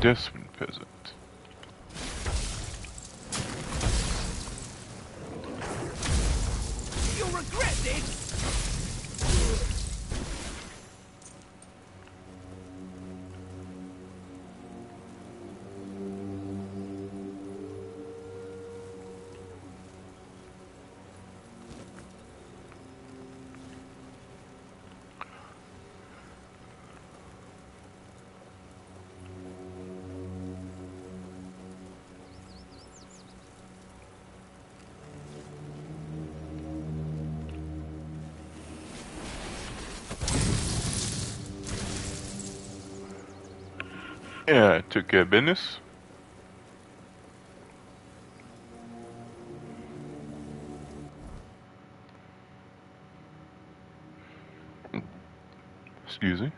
Desperate peasant. You'll regret this. Yeah, I took care of business. Excuse me.